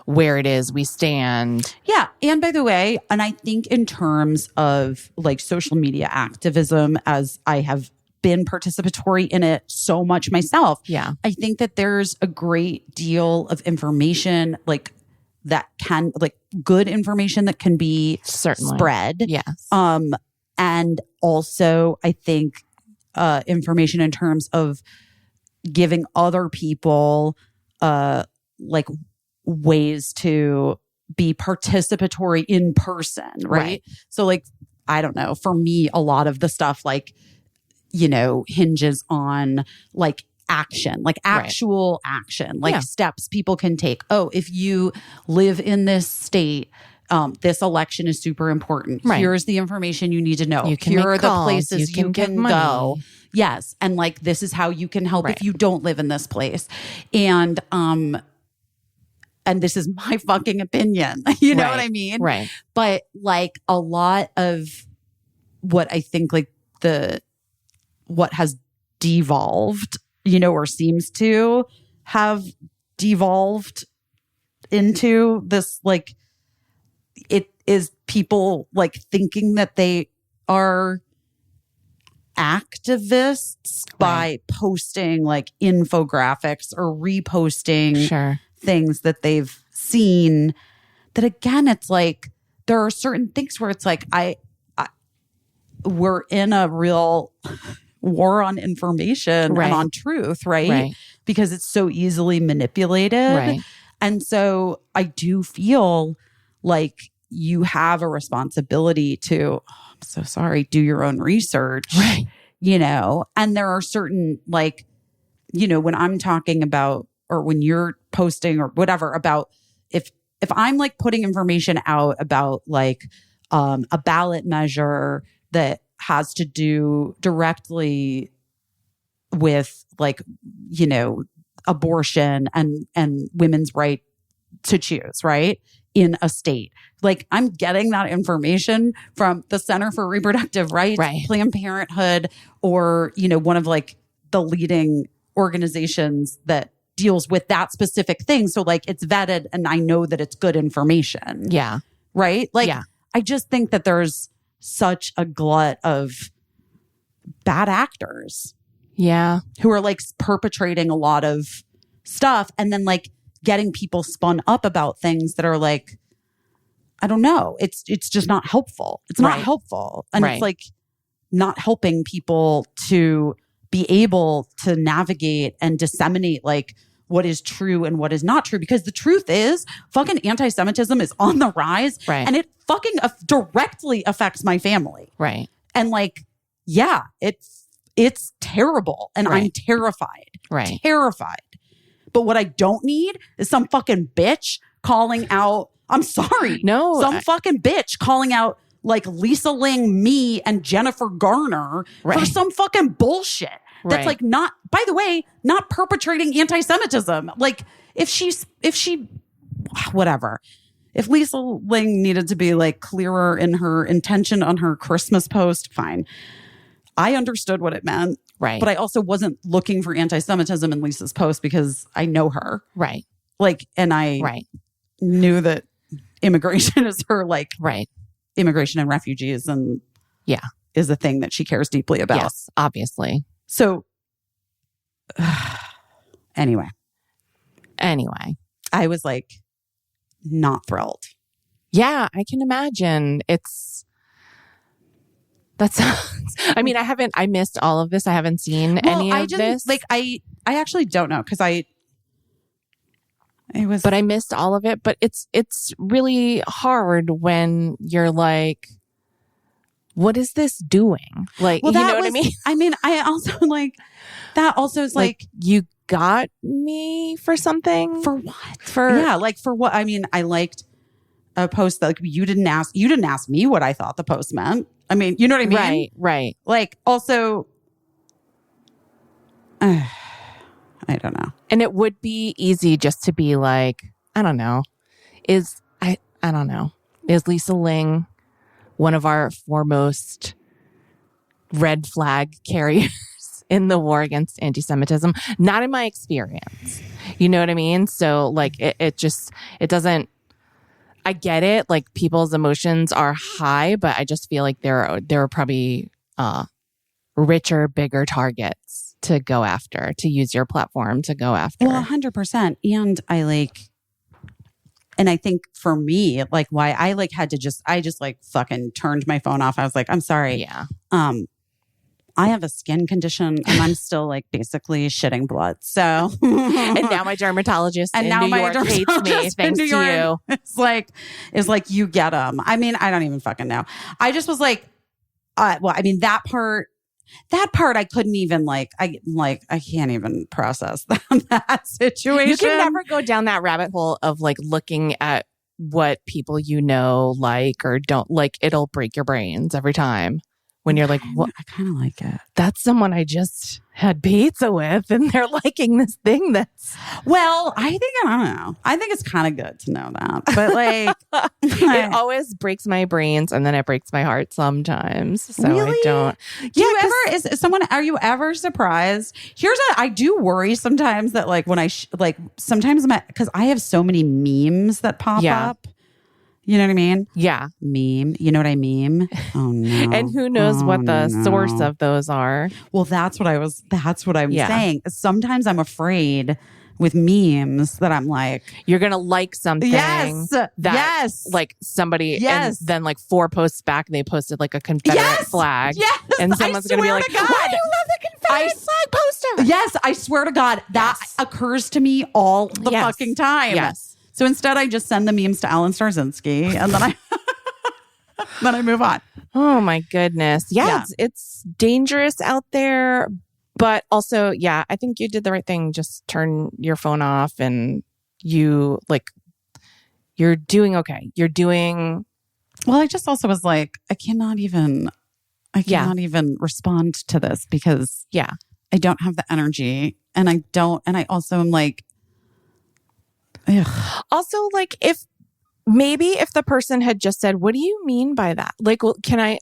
where it is we stand. Yeah. And by the way, and I think in terms of like social media activism, as I have been participatory in it so much myself. Yeah. I think that there's a great deal of information like that can, like, good information that can be spread. Yes. And also I think information in terms of giving other people like ways to be participatory in person, right? So like I don't know, for me, a lot of the stuff like, you know, hinges on like action, like actual action, like steps people can take. Oh, if you live in this state, this election is super important. Right. Here's the information you need to know. You can Here are make the calls, places you can go. Yes. And like, this is how you can help if you don't live in this place. And this is my fucking opinion. You know what I mean? Right. But like a lot of what I think like what has devolved, you know, or seems to have devolved into this, like, it is people like thinking that they are activists by posting like infographics or reposting things that they've seen. That again, it's like there are certain things where it's like we're in a real war on information and on truth, right? Because it's so easily manipulated. And so I do feel like you have a responsibility to, I'm so sorry, do your own research, you know? And there are certain, like, you know, when I'm talking about, or when you're posting or whatever about, if I'm like putting information out about like a ballot measure that has to do directly with like, you know, abortion and women's right to choose, right? In a state. Like, I'm getting that information from the Center for Reproductive Rights, Planned Parenthood, or, you know, one of like the leading organizations that deals with that specific thing. So like it's vetted and I know that it's good information. Yeah. Right? Like, I just think that there's such a glut of bad actors. Yeah. Who are like perpetrating a lot of stuff and then like getting people spun up about things that are like, I don't know. It's just not helpful. It's not helpful. And it's like not helping people to be able to navigate and disseminate like what is true and what is not true. Because the truth is fucking anti-Semitism is on the rise and it fucking directly affects my family. Right. And like, yeah, it's terrible. And I'm terrified. Terrified. But what I don't need is some fucking bitch calling out, I'm sorry. Some fucking bitch calling out like Lisa Ling, me, and Jennifer Garner for some fucking bullshit. That's like not, by the way, not perpetrating anti-Semitism. Like if she, whatever. If Lisa Ling needed to be like clearer in her intention on her Christmas post, fine. I understood what it meant. But I also wasn't looking for anti-Semitism in Lisa's post because I know her. Like, and I knew that immigration is her like immigration and refugees and is a thing that she cares deeply about. Yes, obviously. So anyway, I was like not thrilled. Yeah, I can imagine. I mean, I missed all of this. I haven't seen any of this. Like, I actually don't know because but I missed all of it. But it's really hard when you're like, what is this doing? Like, you know what I mean? I mean, I also like, that also is like you got me for something? For what? Like for what? I mean, I liked a post that like you didn't ask me what I thought the post meant. I mean, you know what I mean? Right. Like also, I don't know. And it would be easy just to be like, I don't know. I don't know. Is Lisa Ling one of our foremost red flag carriers in the war against anti-Semitism? Not in my experience. You know what I mean? So like it doesn't, I get it. Like people's emotions are high, but I just feel like there are probably richer, bigger targets to go after, to use your platform to go after. Well, 100%. And I think for me, like why I like had to I just like fucking turned my phone off. I was like, I'm sorry. Yeah. I have a skin condition and I'm still like basically shitting blood. So, and now my dermatologist in New York hates me thanks to you. It's like you get them. I mean, I don't even fucking know. I just was like, well, I mean, that part I couldn't even I can't even process that situation. You can never go down that rabbit hole of like looking at what people you know like or don't like. It'll break your brains every time when you're like, what? I kind of like it. That's someone I just had pizza with and they're liking this thing that's... Well, I don't know. I think it's kind of good to know that. But like... it always breaks my brains and then it breaks my heart sometimes. So really? I don't... Are you ever surprised? I do worry sometimes that like when sometimes because I have so many memes that pop up. You know what I mean? Yeah. Meme. You know what I mean? Oh no. And who knows what the source of those are. Well, that's what I'm saying. Sometimes I'm afraid with memes that I'm like, you're going to like something. Yes. Like somebody, and then like 4 posts back, they posted like a Confederate flag. Yes. And someone's going to be like, why do you love the Confederate flag poster? Yes. I swear to God, that occurs to me all the fucking time. Yes. So instead, I just send the memes to Alan Starzinski, and then I move on. Oh my goodness! Yeah. It's dangerous out there, but also, I think you did the right thing. Just turn your phone off, and you're doing okay. You're doing well. I just also was like, I cannot even respond to this because I don't have the energy, and I also am like. Ugh. Also, like if the person had just said, what do you mean by that? Like, well,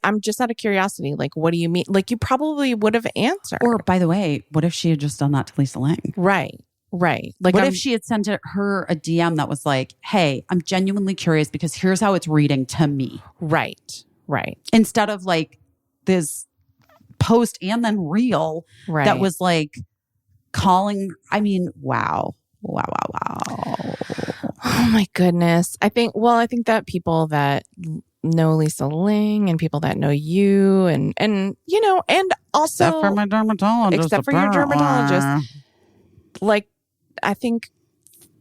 I'm just out of curiosity. Like, what do you mean? Like, you probably would have answered. Or by the way, what if she had just done that to Lisa Ling? Right. Like, what if she had sent her a DM that was like, hey, I'm genuinely curious because here's how it's reading to me. Right. Instead of like this post and then reel that was like calling. I mean, wow. Oh my goodness. I think that people that know Lisa Ling and people that know you and you know, and also except for my dermatologist. Except for your dermatologist. Like, I think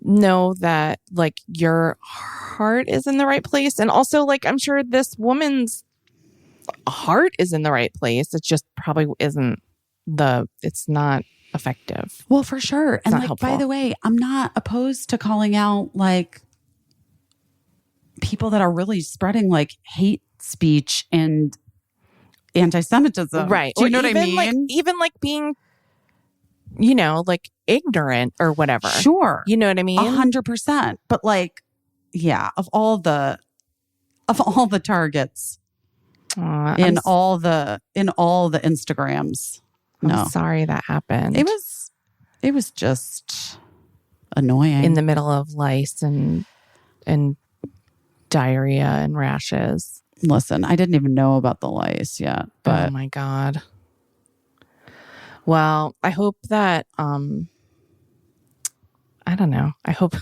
know that like your heart is in the right place. And also like I'm sure this woman's heart is in the right place. It just probably isn't it's not effective. Well, for sure. It's and not like, helpful. by the way, I'm not opposed to calling out like people that are really spreading like hate speech and anti-Semitism. Right. Do you know what I mean? Like, even like being, you know, like ignorant or whatever. Sure. You know what I mean? 100%. But like, yeah, of all the targets in all the Instagrams. I'm sorry that happened. It was just annoying. In the middle of lice and diarrhea and rashes. Listen, I didn't even know about the lice yet. But oh my God. Well, I hope that I don't know. I hope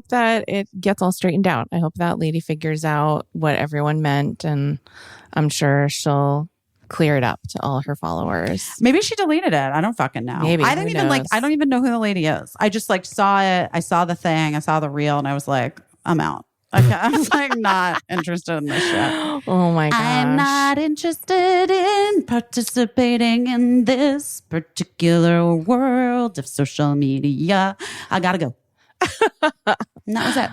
that it gets all straightened out. I hope that lady figures out what everyone meant, and I'm sure she'll clear it up to all her followers. Maybe she deleted it. I don't fucking know. Maybe. I don't even know who the lady is. I just like saw it. I saw the thing. I saw the reel, and I was like, I'm out. Okay. I was like not interested in this shit. Oh my gosh. I'm not interested in participating in this particular world of social media. I gotta go. And that was it.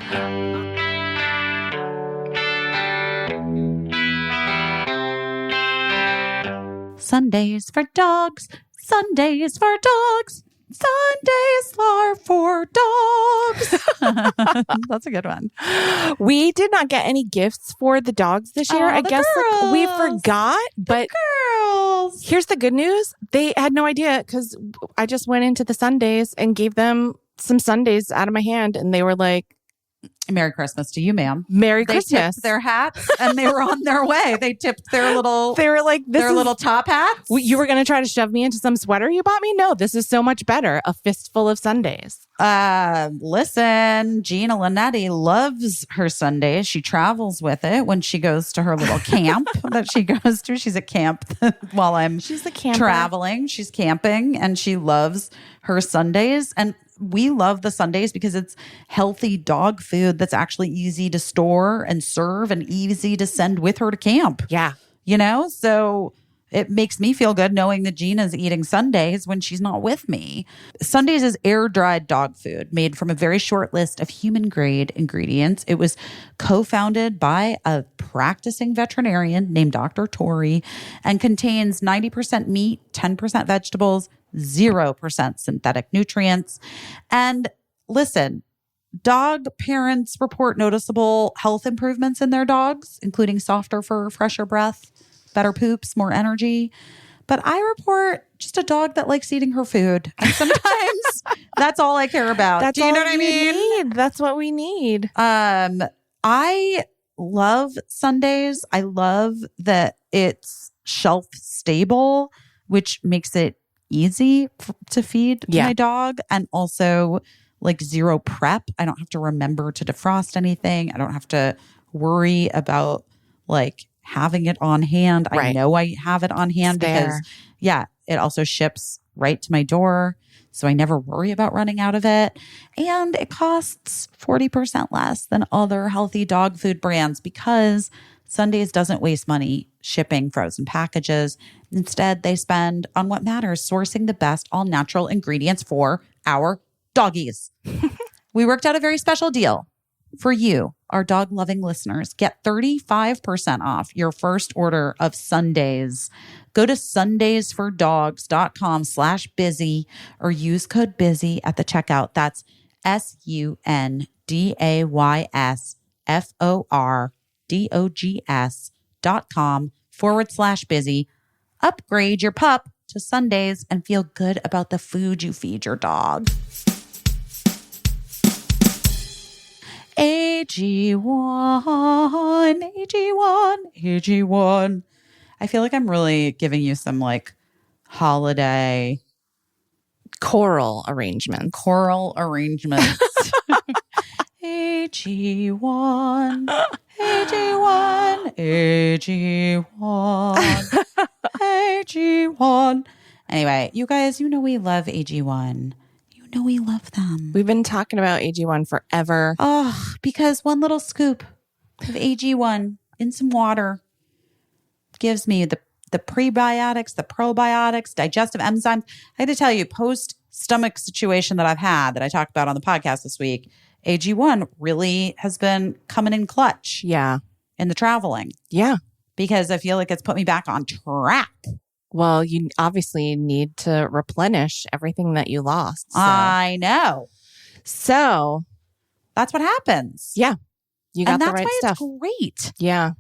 Sundays for dogs. Sundays for dogs. Sundays are for dogs. That's a good one. We did not get any gifts for the dogs this year. I guess like, we forgot, but girls. Here's the good news. They had no idea because I just went into the Sundays and gave them some Sundays out of my hand, and they were like, Merry Christmas to you, ma'am. Merry They Christmas. tipped their hats and they were on their way. They tipped their little They were like, little top hats. You were going to try to shove me into some sweater you bought me? No, this is so much better. A fistful of Sundays. Listen, Gina Linetti loves her Sundays. She travels with it when she goes to her little camp that she goes to. She's at camp while she's a camper. Traveling. She's camping and she loves her Sundays. And we love the Sundays because it's healthy dog food that's actually easy to store and serve and easy to send with her to camp. Yeah. So it makes me feel good knowing that Gina's eating Sundays when she's not with me. Sundays is air-dried dog food made from a very short list of human-grade ingredients. It was co-founded by a practicing veterinarian named Dr. Tori and contains 90% meat, 10% vegetables, 0% synthetic nutrients. And listen, dog parents report noticeable health improvements in their dogs, including softer fur, fresher breath, better poops, more energy. But I report just a dog that likes eating her food. And sometimes that's all I care about. Do you know what I mean? That's what we need. I love Sundays. I love that it's shelf stable, which makes it easy to feed my dog. And also like zero prep. I don't have to remember to defrost anything. I don't have to worry about like having it on hand. Right. I know I have it on hand because it also ships right to my door. So I never worry about running out of it. And it costs 40% less than other healthy dog food brands because Sundays doesn't waste money shipping frozen packages. Instead, they spend on what matters, sourcing the best all natural ingredients for our doggies. We worked out a very special deal for you, our dog-loving listeners. Get 35% off your first order of Sundays. Go to sundaysfordogs.com/busy or use code busy at the checkout. That's sundaysfordogs.com/busy. Upgrade your pup to Sundays and feel good about the food you feed your dog. AG1. I feel like I'm really giving you some like holiday choral arrangements. AG1. AG1. Anyway, you guys, we love AG1. We love them. We've been talking about AG1 forever. Oh, because one little scoop of AG1 in some water gives me the prebiotics, the probiotics, digestive enzymes. I had to tell you, post-stomach situation that I've had that I talked about on the podcast this week, AG1 really has been coming in clutch. Yeah. In the traveling. Yeah. Because I feel like it's put me back on track. Well, you obviously need to replenish everything that you lost. So. I know. So that's what happens. Yeah. You got the right stuff. That's why it's great. Yeah.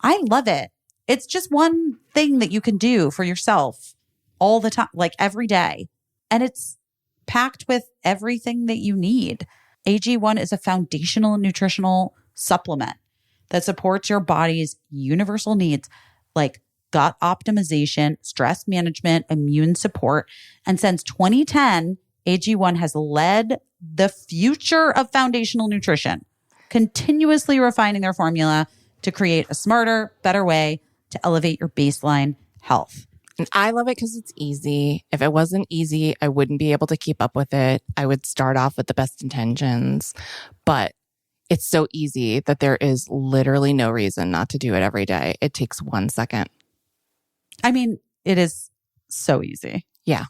I love it. It's just one thing that you can do for yourself all the time, like every day. And it's packed with everything that you need. AG1 is a foundational nutritional supplement that supports your body's universal needs like gut optimization, stress management, immune support. And since 2010, AG1 has led the future of foundational nutrition, continuously refining their formula to create a smarter, better way to elevate your baseline health. And I love it because it's easy. If it wasn't easy, I wouldn't be able to keep up with it. I would start off with the best intentions, but it's so easy that there is literally no reason not to do it every day. It takes 1 second. I mean, it is so easy. Yeah.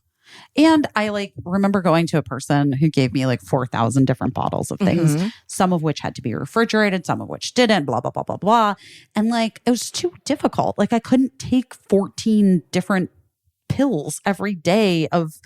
And I remember going to a person who gave me 4,000 different bottles of things, some of which had to be refrigerated, some of which didn't, blah, blah, blah, blah, blah. And it was too difficult. I couldn't take 14 different pills every day of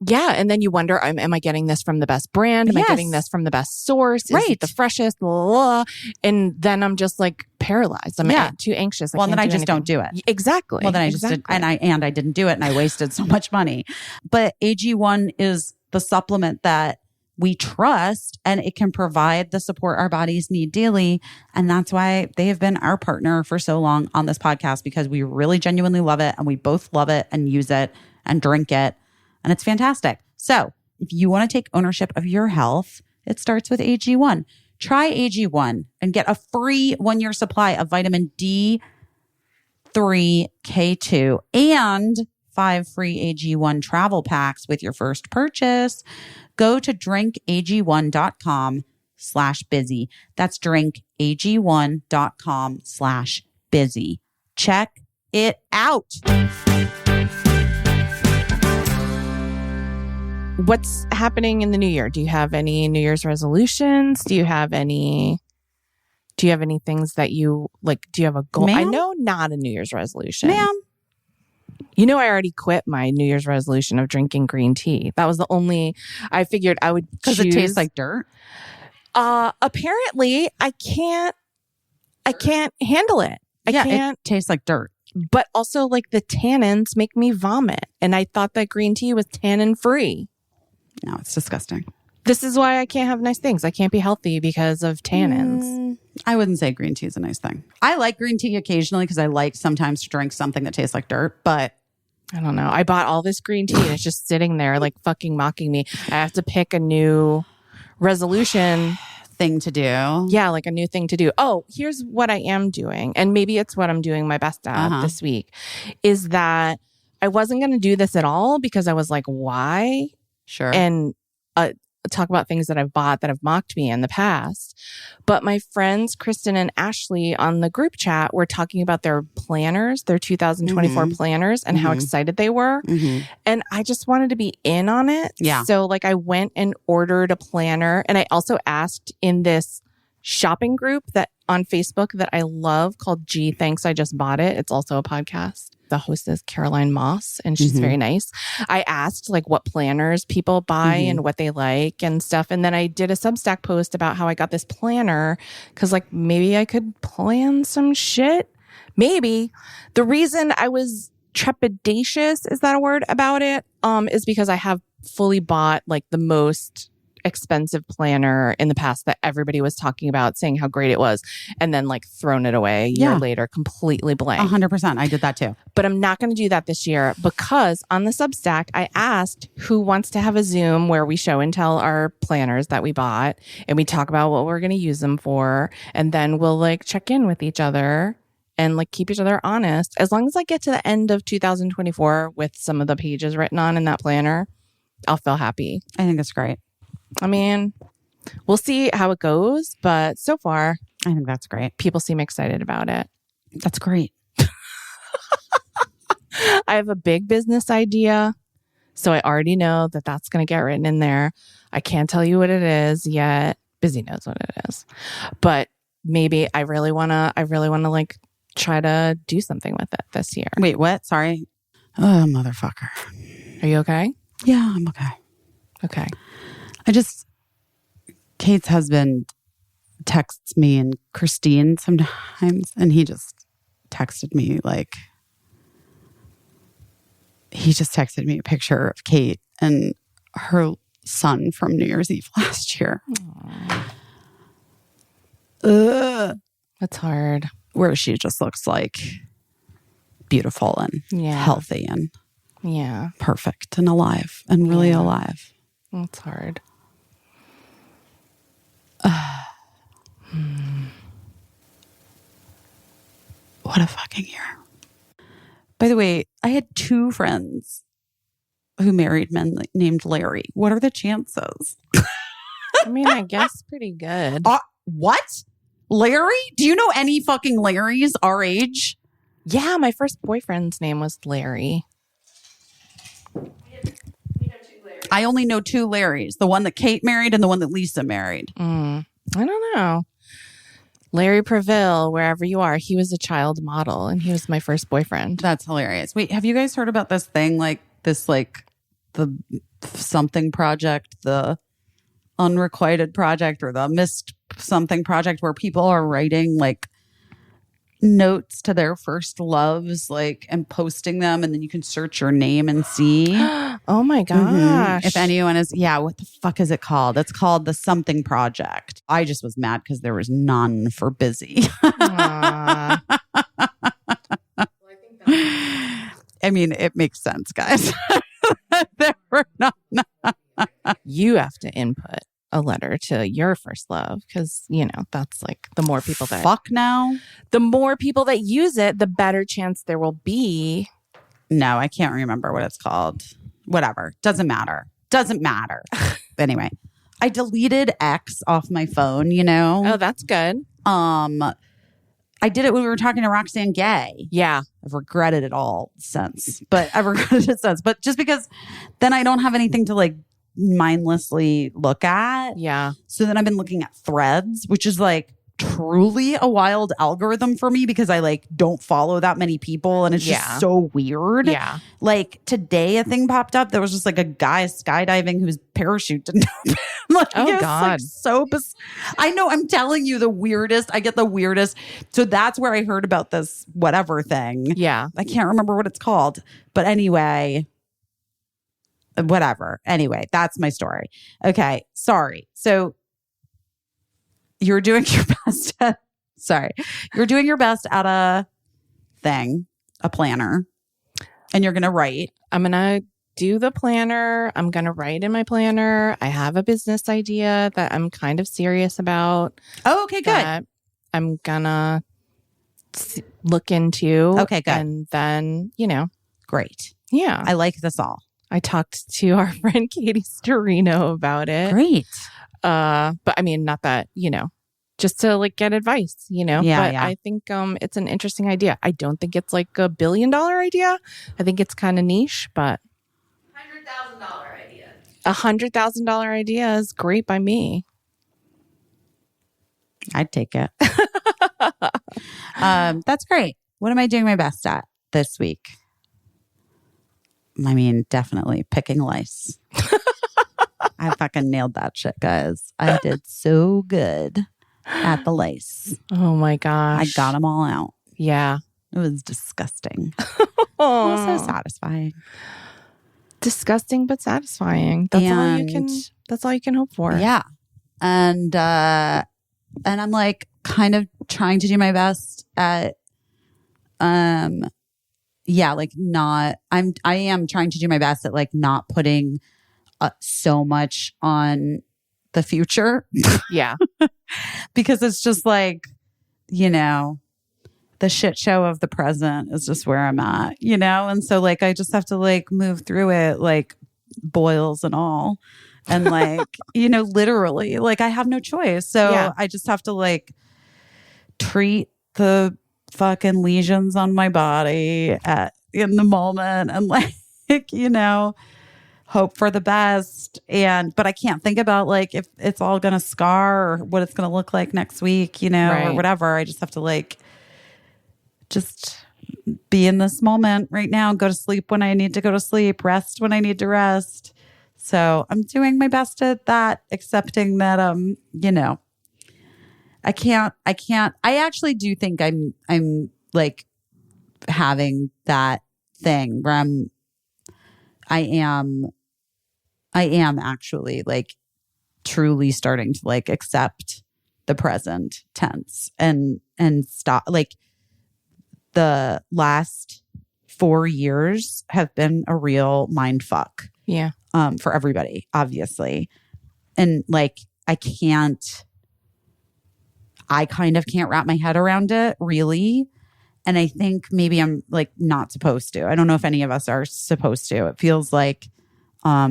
yeah. And then you wonder, am I getting this from the best brand? Am I getting this from the best source? Is it the freshest? Blah, blah. And then I'm just paralyzed. I'm too anxious. Well, then I just don't do it. Exactly. Well, then I just did, and I didn't do it and I wasted so much money. But AG1 is the supplement that we trust and it can provide the support our bodies need daily. And that's why they have been our partner for so long on this podcast, because we really genuinely love it and we both love it and use it and drink it. And it's fantastic. So if you want to take ownership of your health, it starts with AG1. Try AG1 and get a free 1-year supply of vitamin D3, K2, and 5 free AG1 travel packs with your first purchase. Go to drinkag1.com/busy. That's drinkag1.com/busy. Check it out. What's happening in the new year? Do you have any New Year's resolutions? Do you have any things that you like? Do you have a goal? Ma'am? I know not a New Year's resolution. Ma'am. You know, I already quit my New Year's resolution of drinking green tea. That was the only, I figured I would Because it tastes like dirt. Apparently I can't handle it. It tastes like dirt. But also like the tannins make me vomit. And I thought that green tea was tannin free. No, it's disgusting. This is why I can't have nice things. I can't be healthy because of tannins. I wouldn't say green tea is a nice thing. I like green tea occasionally because I like sometimes to drink something that tastes like dirt, but I don't know. I bought all this green tea and it's just sitting there like fucking mocking me. I have to pick a new resolution thing to do. Yeah, like a new thing to do. Oh, here's what I am doing. And maybe it's what I'm doing my best at this week is that I wasn't going to do this at all because I was like, why? Sure. And talk about things that I've bought that have mocked me in the past. But my friends, Kristen and Ashley on the group chat were talking about their planners, their 2024 planners and how excited they were. And I just wanted to be in on it. Yeah. So like I went and ordered a planner. And I also asked in this shopping group that on Facebook that I love called Gee, Thanks, I Just Bought It. It's also a podcast. The host is Caroline Moss, and she's very nice. I asked like what planners people buy and what they like and stuff. And then I did a Substack post about how I got this planner because like maybe I could plan some shit. Maybe. The reason I was trepidatious, is that a word, about it, is because I have fully bought like the most expensive planner in the past that everybody was talking about, saying how great it was, and then like thrown it away a year later, completely blank. 100%. I did that too. But I'm not going to do that this year because on the Substack, I asked who wants to have a Zoom where we show and tell our planners that we bought and we talk about what we're going to use them for. And then we'll like check in with each other and like keep each other honest. As long as I get to the end of 2024 with some of the pages written on in that planner, I'll feel happy. I think that's great. I mean, we'll see how it goes, but so far, I think that's great. People seem excited about it. That's great. I have a big business idea, so I already know that that's going to get written in there. I can't tell you what it is yet. Busy knows what it is, but maybe I really want to like try to do something with it this year. Wait, what? Sorry. Oh, motherfucker. Are you okay? Yeah, I'm okay. Okay. Kate's husband texts me and Christine sometimes, and he just texted me a picture of Kate and her son from New Year's Eve last year. That's hard. Where she just looks like beautiful and healthy and perfect and alive and really alive. That's hard. What a fucking year. By the way, I had 2 friends who married men named Larry. What are the chances? I mean, I guess pretty good. What? Larry? Do you know any fucking Larrys our age? Yeah, my first boyfriend's name was Larry. I only know 2 Larrys. The one that Kate married and the one that Lisa married. I don't know. Larry Preville, wherever you are, he was a child model and he was my first boyfriend. That's hilarious. Wait, have you guys heard about this thing the something project, the unrequited project or the missed something project where people are writing like notes to their first loves and posting them and then you can search your name and see. Oh my gosh. If anyone is, what the fuck is it called? It's called the something project. I just was mad because there was none for busy. I mean, it makes sense, guys. There were none. You have to input a letter to your first love because, that's like the more people that... Fuck now. The more people that use it, the better chance there will be. No, I can't remember what it's called. Whatever. Doesn't matter. Anyway, I deleted X off my phone, Oh, that's good. I I did it when we were talking to Roxanne Gay. Yeah. I've regretted it all since, but I've regretted it since. But just because then I don't have anything to like mindlessly look at. Yeah. So then I've been looking at Threads, which is like truly a wild algorithm for me because I like don't follow that many people and it's just so weird. Yeah. Like today a thing popped up that was just like a guy skydiving whose parachute didn't open. Like, oh God. Like I know, I'm telling you the weirdest. I get the weirdest. So that's where I heard about this whatever thing. Yeah. I can't remember what it's called. But anyway, whatever. Anyway, that's my story. Okay. Sorry. So you're doing your best at, you're doing your best at a thing, a planner, and you're going to write. I'm going to do the planner. I'm going to write in my planner. I have a business idea that I'm kind of serious about. Oh, okay, good. I'm going to look into. Okay, good. And then, great. Yeah. I like this all. I talked to our friend Katie Storino about it. Great. But I mean, not that, just to like get advice, Yeah, but I think it's an interesting idea. I don't think it's like $1 billion idea. I think it's kind of niche, but $100,000 idea. $100,000 idea is great by me. I'd take it. That's great. What am I doing my best at this week? I mean, definitely picking lice. I fucking nailed that shit, guys. I did so good at the lice. Oh my gosh. I got them all out. Yeah. It was disgusting. Also satisfying. Disgusting but satisfying. That's all you can hope for. Yeah. And I'm like kind of trying to do my best at I am trying to do my best at like not putting so much on the future. Yeah. Because it's just like, the shit show of the present is just where I'm at, And so like, I just have to like move through it, like boils and all. And like, literally like I have no choice. So I just have to like treat the fucking lesions on my body in the moment and like, hope for the best. But I can't think about like if it's all going to scar or what it's going to look like next week, Right. or whatever. I just have to like, just be in this moment right now, go to sleep when I need to go to sleep, rest when I need to rest. So I'm doing my best at that, accepting that, I actually do think I'm like having that thing where I am actually like truly starting to like accept the present tense and stop. Like the last 4 years have been a real mind fuck. Yeah. For everybody, obviously. And like, I kind of can't wrap my head around it really. And I think maybe I'm like not supposed to. I don't know if any of us are supposed to. It feels like a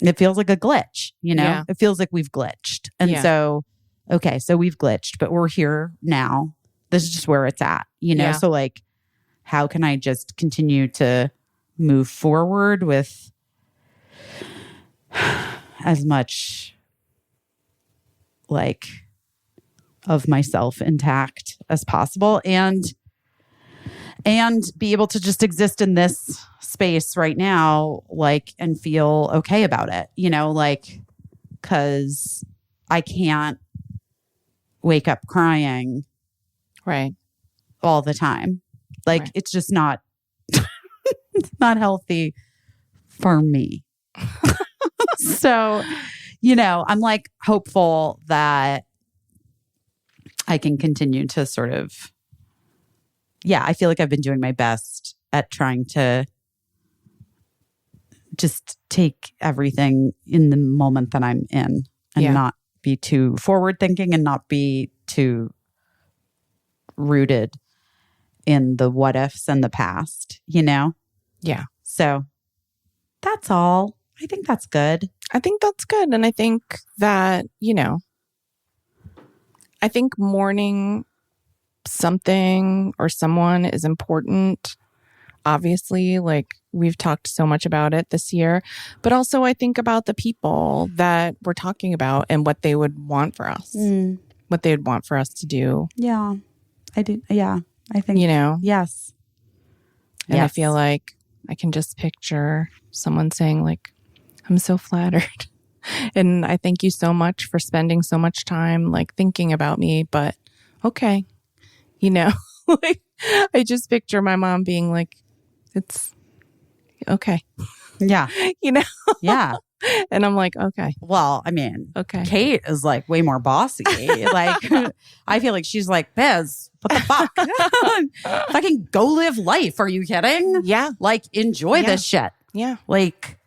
glitch, Yeah. It feels like we've glitched. And so, okay, so we've glitched, but we're here now. This is just where it's at, Yeah. So like, how can I just continue to move forward with as much like of myself intact as possible and be able to just exist in this space right now, like, and feel okay about it, like, cause I can't wake up crying Right. all the time. Like, Right. it's just not, it's not healthy for me. So, I'm like hopeful that I can continue to sort of, I feel like I've been doing my best at trying to just take everything in the moment that I'm in and not be too forward thinking and not be too rooted in the what ifs and the past, Yeah. So that's all. I think that's good. I think that's good. And I think that, I think mourning something or someone is important, obviously, like we've talked so much about it this year, but also I think about the people that we're talking about and what they would want for us, what they would want for us to do. Yeah, I do. Yeah, I think, yes. And I feel like I can just picture someone saying like, I'm so flattered. And I thank you so much for spending so much time like thinking about me, but okay. Like I just picture my mom being like, it's okay. Yeah. Yeah. And I'm like, okay. Well, I mean, okay. Kate is like way more bossy. Like, I feel like she's like, Biz, what the fuck? Fucking go live life. Are you kidding? Yeah. Like, enjoy this shit. Yeah. Like,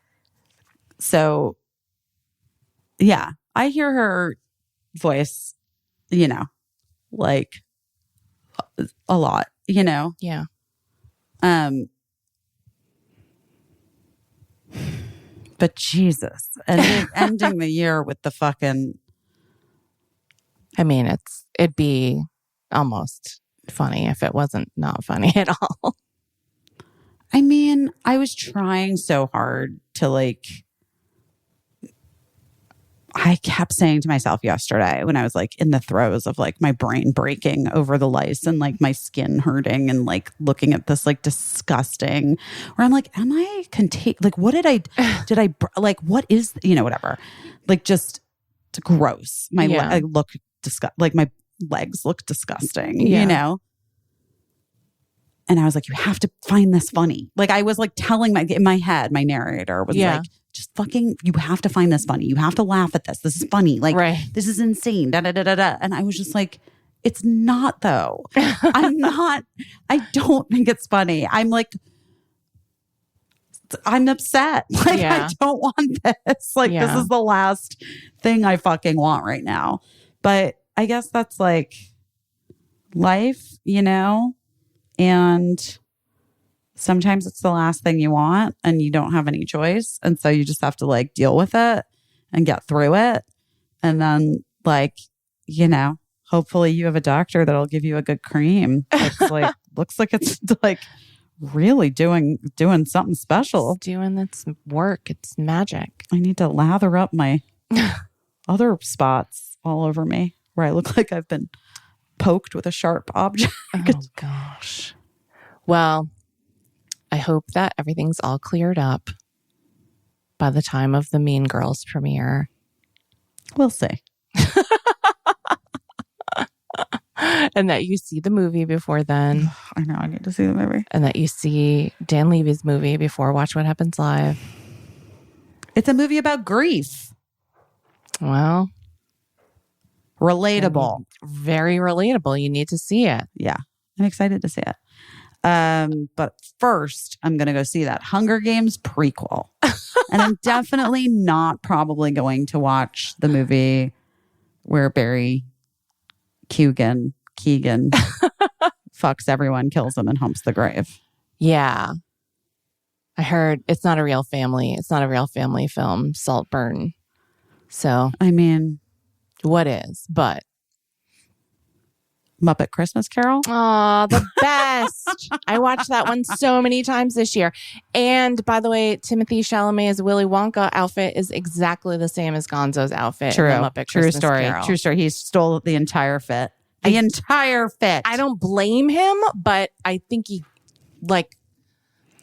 so, yeah, I hear her voice, like a lot, Yeah. But Jesus, ending the year with the fucking. I mean, it'd be almost funny if it wasn't not funny at all. I mean, I was trying so hard to like. I kept saying to myself yesterday when I was like in the throes of like my brain breaking over the lice and like my skin hurting and like looking at this like disgusting, where I'm like, am I like, what did I like, what is, whatever, like just gross. I look like my legs look disgusting, And I was like, you have to find this funny. Like I was like telling in my head, my narrator was like, just fucking, you have to find this funny. You have to laugh at this. This is funny. Like, This is insane. Da, da, da, da, da. And I was just like, it's not though. I don't think it's funny. I'm like, I'm upset. Like, I don't want this. Like, this is the last thing I fucking want right now. But I guess that's like life, and sometimes it's the last thing you want and you don't have any choice. And so you just have to like deal with it and get through it. And then like, hopefully you have a doctor that'll give you a good cream. It's like, looks like it's like really doing something special. It's doing its work. It's magic. I need to lather up my other spots all over me where I look like I've been poked with a sharp object. Oh gosh. Well, I hope that everything's all cleared up by the time of the Mean Girls premiere. We'll see. And that you see the movie before then. I know, I need to see the movie. And that you see Dan Levy's movie before Watch What Happens Live. It's a movie about grief. Well, relatable. Very relatable. You need to see it. Yeah, I'm excited to see it. But first, I'm going to go see that Hunger Games prequel. And I'm definitely not probably going to watch the movie where Barry Keoghan fucks everyone, kills them, and humps the grave. Yeah. I heard it's not a real family. It's not a real family film, Saltburn. So, I mean, what is? But Muppet Christmas Carol. Oh, the best. I watched that one so many times this year. And by the way, Timothy Chalamet's Willy Wonka outfit is exactly the same as Gonzo's outfit. True. In the Muppet True Christmas story. Carol. True story. He stole the entire fit. Entire fit. I don't blame him, but I think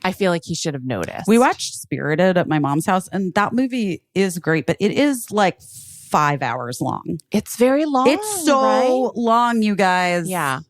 I feel like he should have noticed. We watched Spirited at my mom's house, and that movie is great, but it is like 5 hours long. It's very long. It's so long, you guys. Yeah.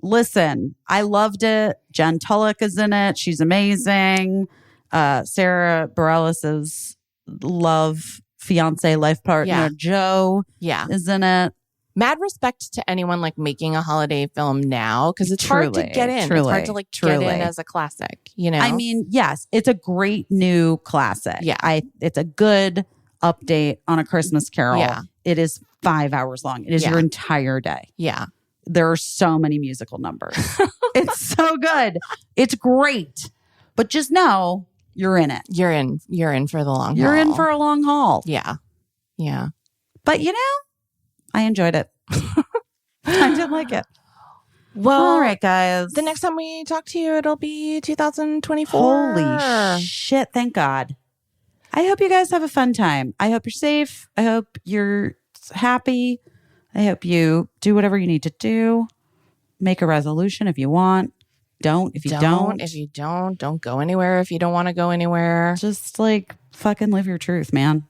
Listen, I loved it. Jen Tulloch is in it. She's amazing. Sarah Bareilles' love fiance, life partner, Joe is in it. Mad respect to anyone like making a holiday film now, because it's hard to get in. It's hard to get in as a classic, I mean, yes, it's a great new classic. Yeah. It's a good update on A Christmas Carol. Yeah. It is 5 hours long. It is your entire day. Yeah. There are so many musical numbers. It's so good. It's great. But just know you're in it. You're in for the long haul. You're in for a long haul. Yeah. But I enjoyed it. I did like it. Well, All right, guys. the next time we talk to you, it'll be 2024. Holy shit. Thank God. I hope you guys have a fun time. I hope you're safe. I hope you're happy. I hope you do whatever you need to do. Make a resolution if you want. Don't if you don't. If you don't go anywhere if you don't want to go anywhere. Just like fucking live your truth, man.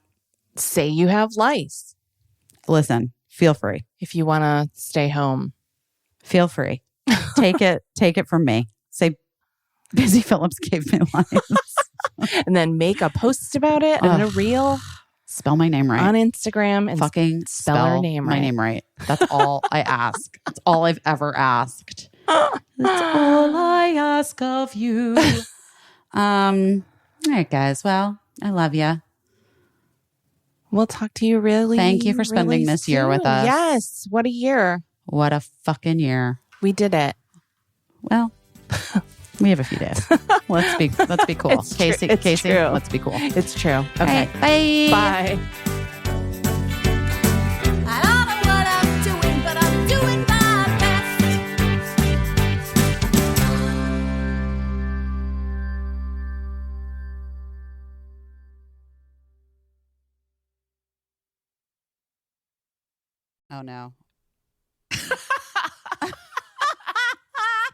Say you have lice. Listen, feel free. If you want to stay home. Feel free. Take it from me. Say Busy Phillips gave me lice. And then make a post about it and a reel. Spell my name right On Instagram and fucking spell our name right. My name right. That's all I ask. That's all I've ever asked. That's all I ask of you. All right, guys. Well, I love you. We'll talk to you really. Thank you for spending this year with us. Yes. What a year. What a fucking year. We did it. Well, we have a few days. Let's be cool. It's Casey, true. Let's be cool. It's true. Okay. All right, bye. Bye. I don't know what I'm doing, but I'm doing my best. Oh no.